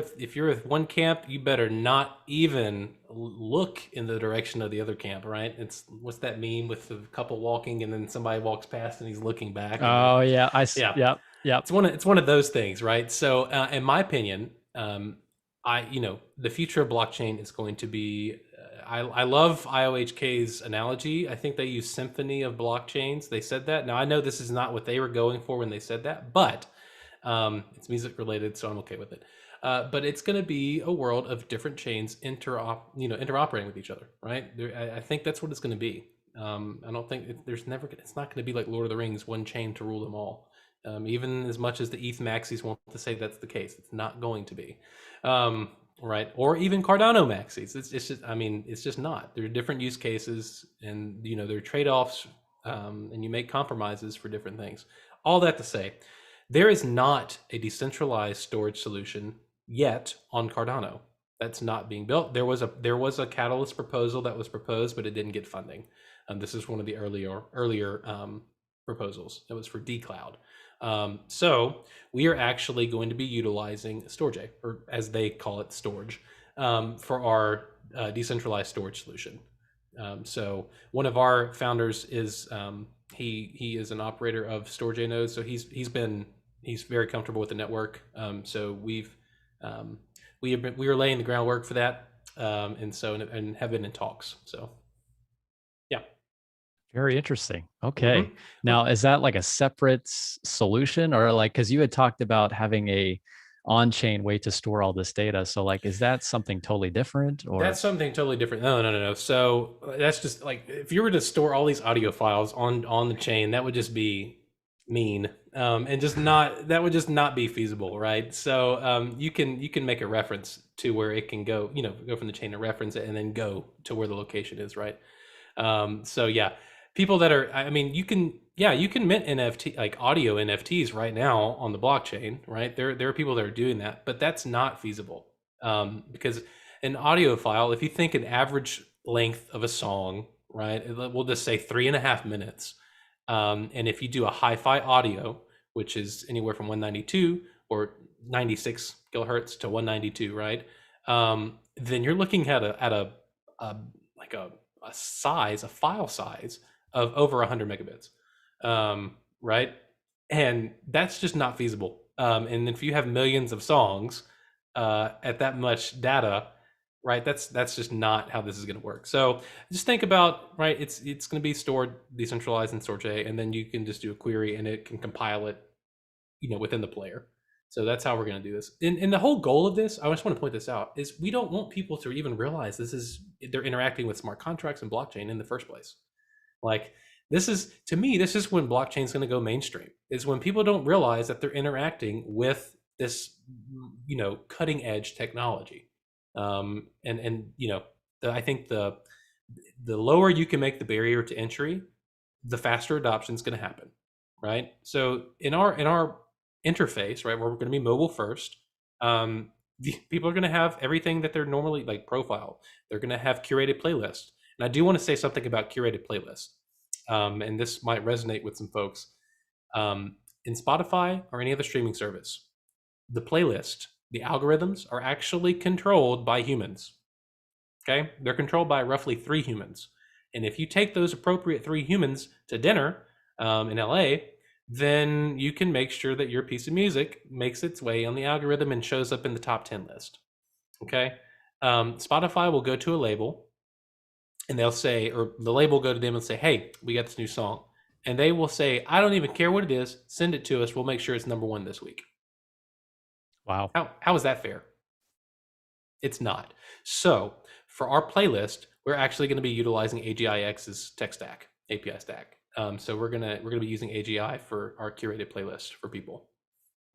with one camp, you better not even look in the direction of the other camp, right? It's what's that meme with the couple walking and then somebody walks past and he's looking back. Oh yeah, yeah. It's one of those things, right? So in my opinion, the future of blockchain is going to be. I love IOHK's analogy. I think they use symphony of blockchains. They said that. Now I know this is not what they were going for when they said that, but it's music related, so I'm okay with it. But it's going to be a world of different chains interoperating with each other, right? I think that's what it's going to be. I don't think it's not going to be like Lord of the Rings, one chain to rule them all. Even as much as the ETH maxis want to say that's the case, it's not going to be, right? Or even Cardano maxis. It's just not. There are different use cases, and there are trade-offs, and you make compromises for different things. All that to say, there is not a decentralized storage solution yet on Cardano. That's not being built. There was a Catalyst proposal that was proposed, but it didn't get funding. This is one of the earlier proposals. It was for dCloud. So we are actually going to be utilizing Storj, or as they call it, Storj, for our decentralized storage solution. So one of our founders is he is an operator of Storj nodes, so he's very comfortable with the network. So we are laying the groundwork for that, and have been in talks. So yeah. Very interesting. Okay. Now, is that like a separate solution, or like, because you had talked about having a on-chain way to store all this data. So like, is that something totally different? Or that's something totally different. No. So that's just like, if you were to store all these audio files on the chain, that would just be mean, and that would just not be feasible, right? So you can make a reference to where it can go, go from the chain to reference it and then go to where the location is, right? So yeah. People that are, you can mint NFT, like audio NFTs right now on the blockchain, right? There are people that are doing that, but that's not feasible, because an audio file, if you think an average length of a song, right, we'll just say 3.5 minutes. And if you do a hi-fi audio, which is anywhere from 192 or 96 kilohertz to 192, right? Then you're looking at like a size, a file size of over 100 megabits, right? And that's just not feasible. And if you have millions of songs at that much data, right, that's just not how this is going to work. So just think about, right, it's going to be stored decentralized in Storage, and then you can just do a query and it can compile it, within the player. So that's how we're going to do this. And the whole goal of this, I just want to point this out, is we don't want people to even realize they're interacting with smart contracts and blockchain in the first place. Like, to me, this is when blockchain is going to go mainstream, is when people don't realize that they're interacting with this, cutting edge technology. I think the lower you can make the barrier to entry, the faster adoption is going to happen, right? So in our interface, right, where we're going to be mobile first, people are going to have everything that they're normally like profile. They're going to have curated playlists, and I do want to say something about curated playlists, and this might resonate with some folks. In Spotify or any other streaming service, the playlist, the algorithms are actually controlled by humans. Okay, they're controlled by roughly 3 humans, and if you take those appropriate 3 humans to dinner in LA, then you can make sure that your piece of music makes its way on the algorithm and shows up in the top 10 list. Okay, Spotify will go to a label, and they'll say, or the label will go to them and say, "Hey, we got this new song," and they will say, "I don't even care what it is. Send it to us. We'll make sure it's #1 this week." Wow. How is that fair? It's not. So for our playlist, we're actually going to be utilizing AGIX's tech stack, API stack. So we're gonna be using AGI for our curated playlist for people.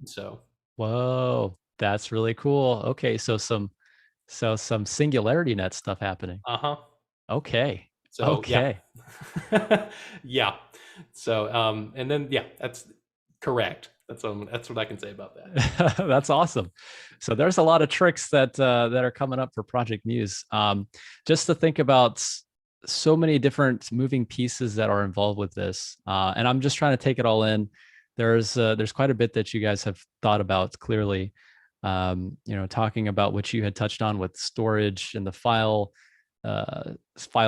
So Whoa, that's really cool. Okay, so some Singularity Net stuff happening. Okay. So okay. Yeah. Yeah. So and then that's correct. That's what I can say about that. That's awesome. So there's a lot of tricks that are coming up for Project Muse. Just to think about so many different moving pieces that are involved with this, and I'm just trying to take it all in. There's quite a bit that you guys have thought about clearly. Talking about what you had touched on with storage and the file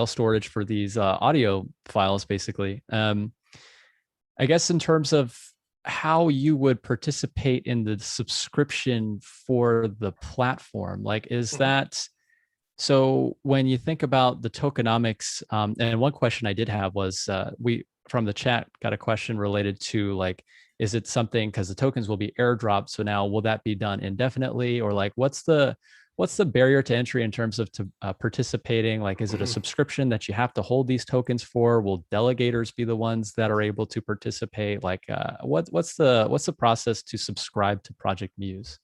storage for these audio files, basically. I guess in terms of how you would participate in the subscription for the platform, like, is that, so when you think about the tokenomics, and one question I did have was, we from the chat got a question related to, like, is it something, because the tokens will be airdropped, so now will that be done indefinitely, or like what's the barrier to entry in terms of participating? Like, is it a subscription that you have to hold these tokens for? Will delegators be the ones that are able to participate? Like, what's the process to subscribe to Project Muse?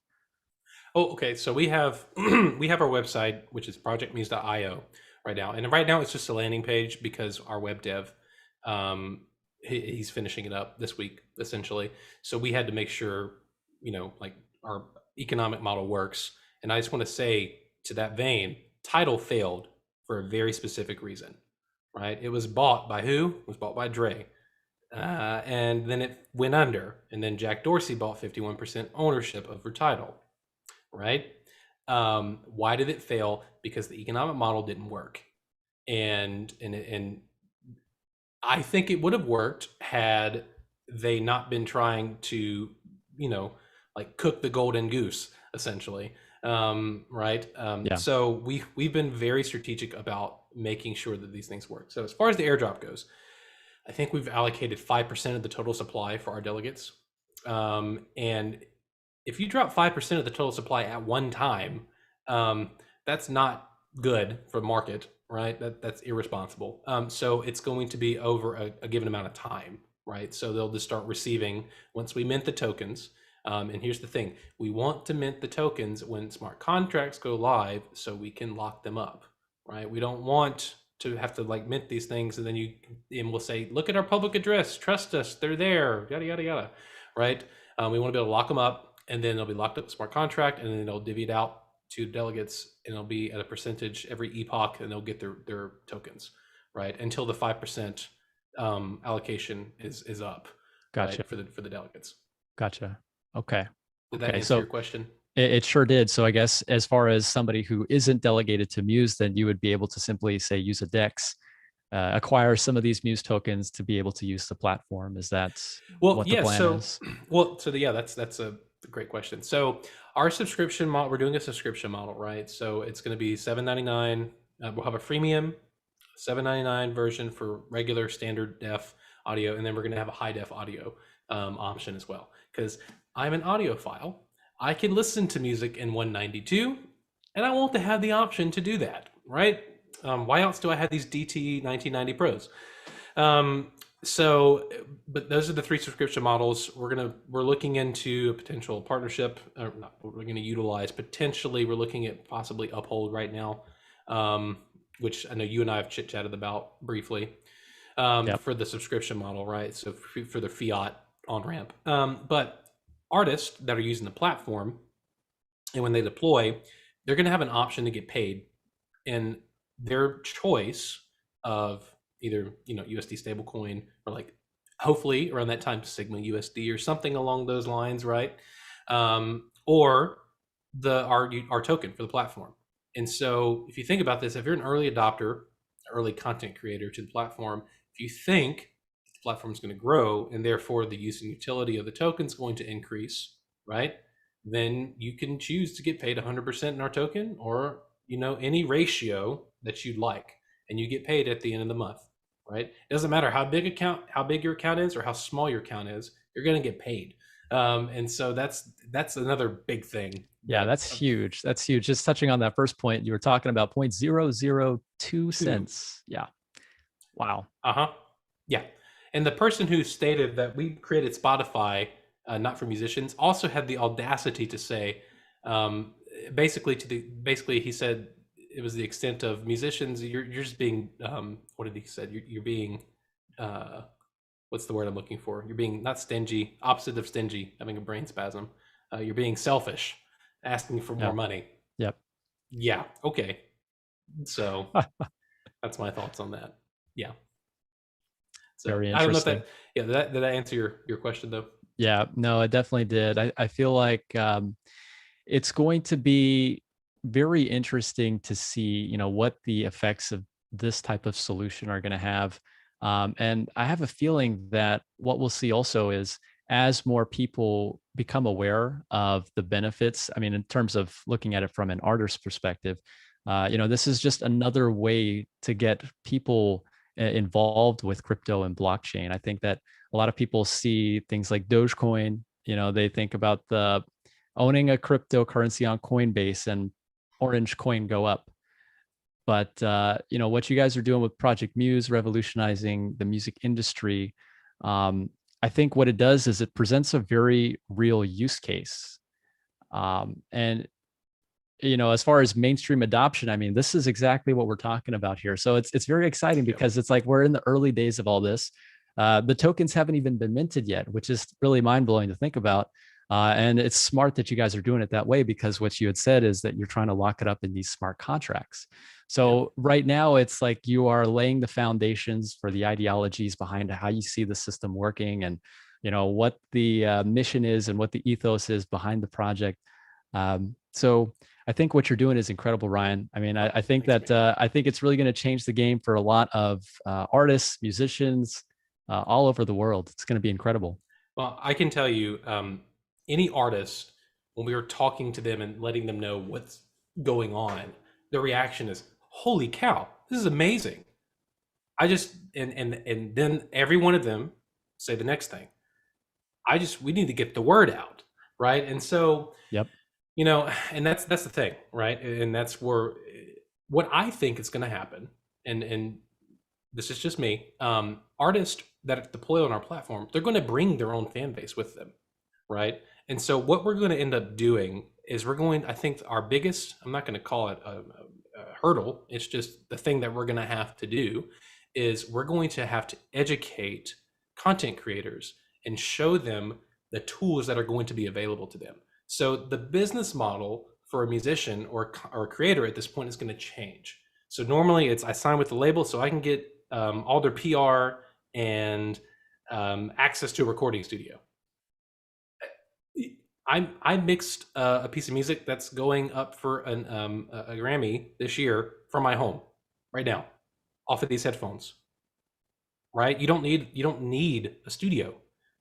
Oh, okay. So we have our website, which is projectmuse.io right now, and right now it's just a landing page because our web dev, he's finishing it up this week essentially. So we had to make sure, like, our economic model works. And I just want to say, to that vein, Tidal failed for a very specific reason, right? It was bought by who? It was bought by Dre. And then it went under. And then Jack Dorsey bought 51% ownership over Tidal, right? Why did it fail? Because the economic model didn't work. And I think it would have worked had they not been trying to, like, cook the golden goose, essentially. Right. Yeah. So we've been very strategic about making sure that these things work. So as far as the airdrop goes, I think we've allocated 5% of the total supply for our delegates. And if you drop 5% of the total supply at one time, that's not good for the market, right? That's irresponsible. So it's going to be over a given amount of time, right? So they'll just start receiving once we mint the tokens. And here's the thing, we want to mint the tokens when smart contracts go live so we can lock them up, right? We don't want to have to, like, mint these things and then we'll say, look at our public address, trust us, they're there, yada, yada, yada, right? We want to be able to lock them up, and then they'll be locked up with smart contract, and then they'll divvy it out to delegates, and it'll be at a percentage every epoch, and they'll get their tokens, right? Until the 5% allocation is up, Gotcha. right? For the delegates. Gotcha. Okay. Did that answer So your question? it sure did. So I guess as far as somebody who isn't delegated to Muse, then you would be able to simply say use a DEX, acquire some of these Muse tokens to be able to use the platform. Is that Well, what the yeah. plan So, is? yeah, that's a great question. So, our subscription model, we're doing a subscription model, right? So it's going to be $7.99. We'll have a freemium $7.99 version for regular standard def audio, and then we're going to have a high def audio option as well. Because I'm an audiophile, I can listen to music in 192, and I want to have the option to do that, right? Why else do I have these DT 1990 Pros? But those are the 3 subscription models. We're looking into a potential partnership, or not, we're going to utilize potentially. We're looking at possibly Uphold right now, which I know you and I have chit chatted about briefly, Yep. for the subscription model, right? So for the fiat on ramp, but artists that are using the platform, and when they deploy, they're going to have an option to get paid, and their choice of either USD stablecoin, or like hopefully around that time Sigma USD or something along those lines, right? Or our token for the platform. And so if you think about this, if you're an early adopter, early content creator to the platform, if you think the platform is going to grow and therefore the use and utility of the token is going to increase, right? Then you can choose to get paid 100% in our token, or any ratio that you'd like, and you get paid at the end of the month, right? It doesn't matter how big your account is, or how small your account is, you're going to get paid. And so that's another big thing. Yeah, that's huge. That's huge. Just touching on that first point, you were talking about 0.002 cents. Yeah. Wow. Yeah. And the person who stated that we created Spotify, not for musicians, also had the audacity to say, basically he said it was the extent of musicians. You're just being, what did he said? You're being, what's the word I'm looking for? You're being not stingy, opposite of stingy, having a brain spasm. You're being selfish, asking for more money. Yep. Yeah. Okay. So that's my thoughts on that. Yeah. So Very I don't know if interesting. did that answer your question though? Yeah, no, it definitely did. I feel like it's going to be very interesting to see, what the effects of this type of solution are going to have. And I have a feeling that what we'll see also is, as more people become aware of the benefits, I mean, in terms of looking at it from an artist's perspective, this is just another way to get people involved with crypto and blockchain. I think that a lot of people see things like Dogecoin, they think about the owning a cryptocurrency on Coinbase and orange coin go up. But what you guys are doing with Project Muse, revolutionizing the music industry, I think what it does is it presents a very real use case. And as far as mainstream adoption, I mean, this is exactly what we're talking about here. So it's very exciting because it's like we're in the early days of all this. The tokens haven't even been minted yet, which is really mind blowing to think about. And it's smart that you guys are doing it that way, because what you had said is that you're trying to lock it up in these smart contracts. So right now it's like you are laying the foundations for the ideologies behind how you see the system working, and what the mission is and what the ethos is behind the project. So I think what you're doing is incredible, Ryan. I mean, I think that I think it's really going to change the game for a lot of artists, musicians, all over the world. It's going to be incredible. Well, I can tell you, any artist, when we are talking to them and letting them know what's going on, the reaction is, "Holy cow, this is amazing!" And then every one of them say the next thing. We need to get the word out, right? And so, Yep. And that's the thing, right? And that's where what I think is going to happen, and this is just me. Artists that deploy on our platform, they're going to bring their own fan base with them, right? And so what we're going to end up doing is I think our biggest, I'm not going to call it a hurdle, it's just the thing that we're going to have to do, is we're going to have to educate content creators and show them the tools that are going to be available to them. So the business model for a musician or a creator at this point is going to change. So normally it's I sign with the label so I can get all their PR and access to a recording studio. I mixed a piece of music that's going up for a Grammy this year from my home right now, off of these headphones. Right? You don't need a studio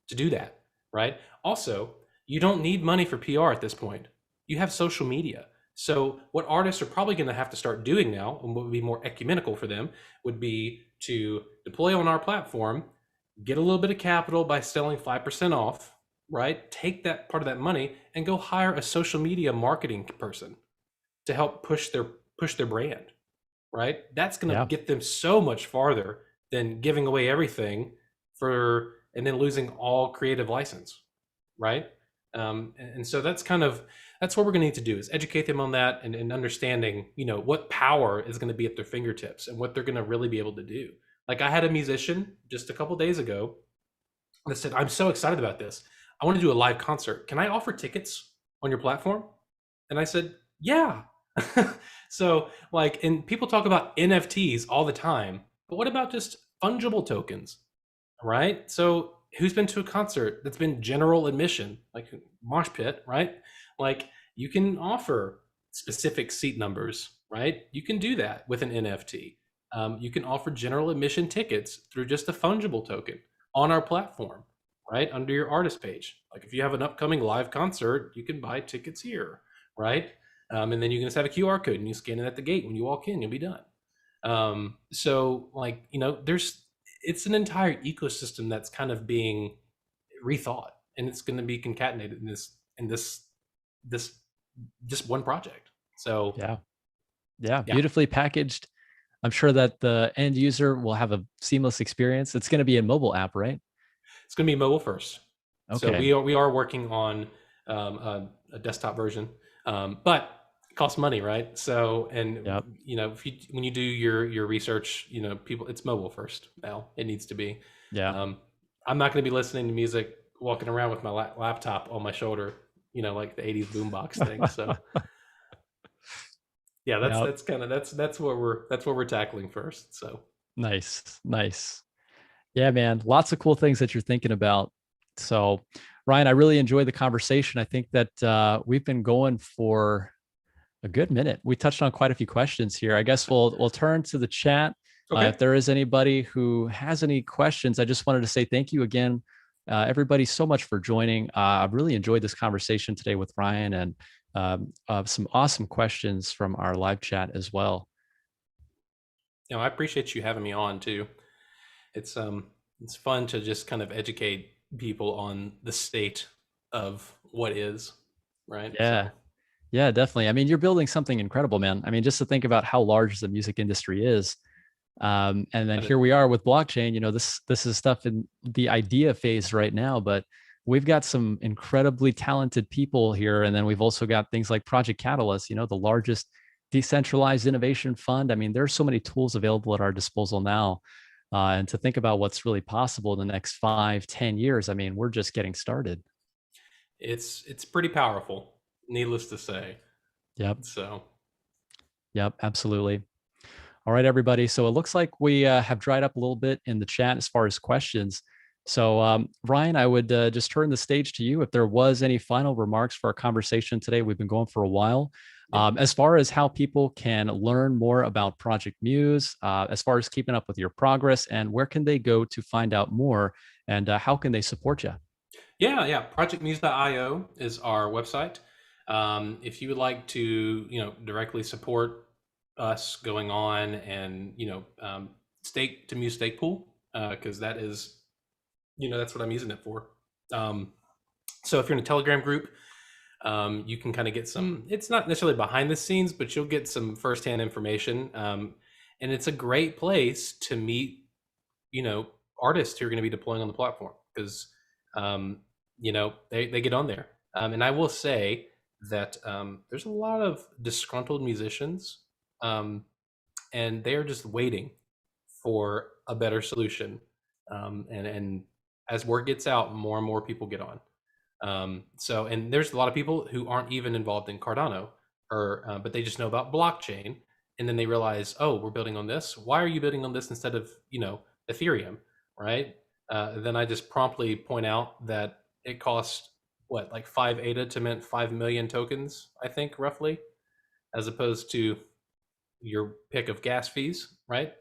to do that. Right? Also, you don't need money for PR at this point. You have social media. So what artists are probably going to have to start doing now, and what would be more ecumenical for them, would be to deploy on our platform, get a little bit of capital by selling 5% off, right? Take that part of that money and go hire a social media marketing person to help push their brand, right? That's going to Yeah. get them so much farther than giving away everything for and then losing all creative license, right? And so that's what we're going to need to do is educate them on that and understanding, what power is going to be at their fingertips and what they're going to really be able to do. Like I had a musician just a couple days ago that said, "I'm so excited about this. I want to do a live concert. Can I offer tickets on your platform?" And I said, "Yeah." So like, and people talk about NFTs all the time, but what about just fungible tokens, right? So who's been to a concert that's been general admission, like mosh pit, right? Like you can offer specific seat numbers, right? You can do that with an NFT. You can offer general admission tickets through just a fungible token on our platform, right? Under your artist page. Like if you have an upcoming live concert, you can buy tickets here, right? And then you can just have a QR code and you scan it at the gate. When you walk in, you'll be done. So like, it's an entire ecosystem that's kind of being rethought, and it's going to be concatenated in this just one project. So Yeah. yeah, Beautifully packaged. I'm sure that the end user will have a seamless experience. It's going to be a mobile app, right? it's going to be mobile first. So Okay. we are working on a desktop version, but it costs money, right? So and Yep. when you do your research, people, it's mobile first now. It needs to be. Yeah. Um, I'm not going to be listening to music walking around with my laptop on my shoulder, like the '80s boombox thing. So yeah, Yeah. that's what we're tackling first. So Nice. Nice. Yeah, man. Lots of cool things that you're thinking about. So, Ryan, I really enjoyed the conversation. I think that we've been going for a good minute. We touched on quite a few questions here. I guess we'll turn to the chat. If okay, there is anybody who has any questions, I just wanted to say thank you again, everybody, so much for joining. I've really enjoyed this conversation today with Ryan, and some awesome questions from our live chat as well. I appreciate you having me on too. It's it's fun to just kind of educate people on the state of what is, right? Yeah. So Yeah, definitely. I mean, you're building something incredible, man. I mean, just to think about how large the music industry is, and then that is, here we are with blockchain. This is stuff in the idea phase right now, but we've got some incredibly talented people here, and then we've also got things like Project Catalyst. The largest decentralized innovation fund. I mean, there's so many tools available at our disposal now, and to think about what's really possible in the next 5, 10 years. I mean, we're just getting started. it's pretty powerful, needless to say. Yep. So Yep. Absolutely. All right, everybody. So it looks like we have dried up a little bit in the chat as far as questions. So, Ryan, I would just turn the stage to you. If there was any final remarks for our conversation today, we've been going for a while. yeah. As far as how people can learn more about Project Muse, as far as keeping up with your progress, and where can they go to find out more, and how can they support you? Yeah. Projectmuse.io is our website. If you would like to, directly support us going on and, stake to Muse stake pool, because that is, that's what I'm using it for. So if you're in a Telegram group, you can kind of get some, it's not necessarily behind the scenes, but you'll get some firsthand information. And it's a great place to meet, artists who are going to be deploying on the platform because, they get on there. And I will say that there's a lot of disgruntled musicians, and they are just waiting for a better solution. And as word gets out, more and more people get on. So, and there's a lot of people who aren't even involved in Cardano but they just know about blockchain. And then they realize, oh, we're building on this. Why are you building on this instead of, Ethereum, right? Then I just promptly point out that it costs what, like 5 ADA to mint 5 million tokens, I think, roughly, as opposed to your pick of gas fees, right?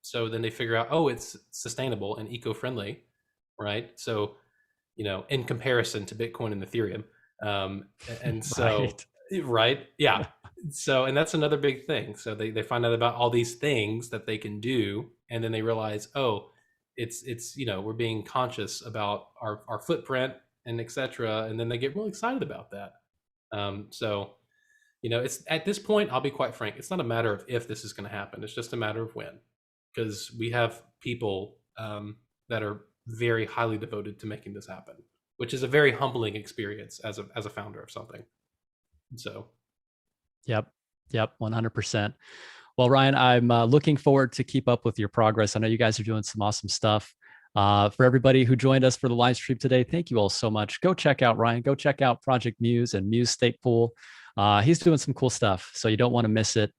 So then they figure out, oh, it's sustainable and eco-friendly, right? So, in comparison to Bitcoin and Ethereum. And so, right. Yeah. So, and that's another big thing. So they find out about all these things that they can do. And then they realize, oh, it's, we're being conscious about our footprint and et cetera. And then they get really excited about that. So, it's at this point, I'll be quite frank, it's not a matter of if this is going to happen. It's just a matter of when, because we have people that are very highly devoted to making this happen, which is a very humbling experience as a founder of something. So. Yep. 100%. Well, Ryan, I'm looking forward to keep up with your progress. I know you guys are doing some awesome stuff. For everybody who joined us for the live stream today, thank you all so much. Go check out Ryan. Go check out Project Muse and Muse State Pool. He's doing some cool stuff, so you don't want to miss it.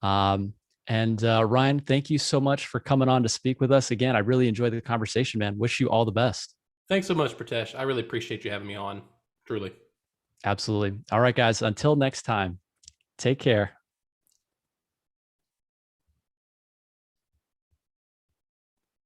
And Ryan, thank you so much for coming on to speak with us again. I really enjoyed the conversation, man. Wish you all the best. Thanks so much, Pritesh. I really appreciate you having me on. Truly. Absolutely. All right, guys. Until next time, take care.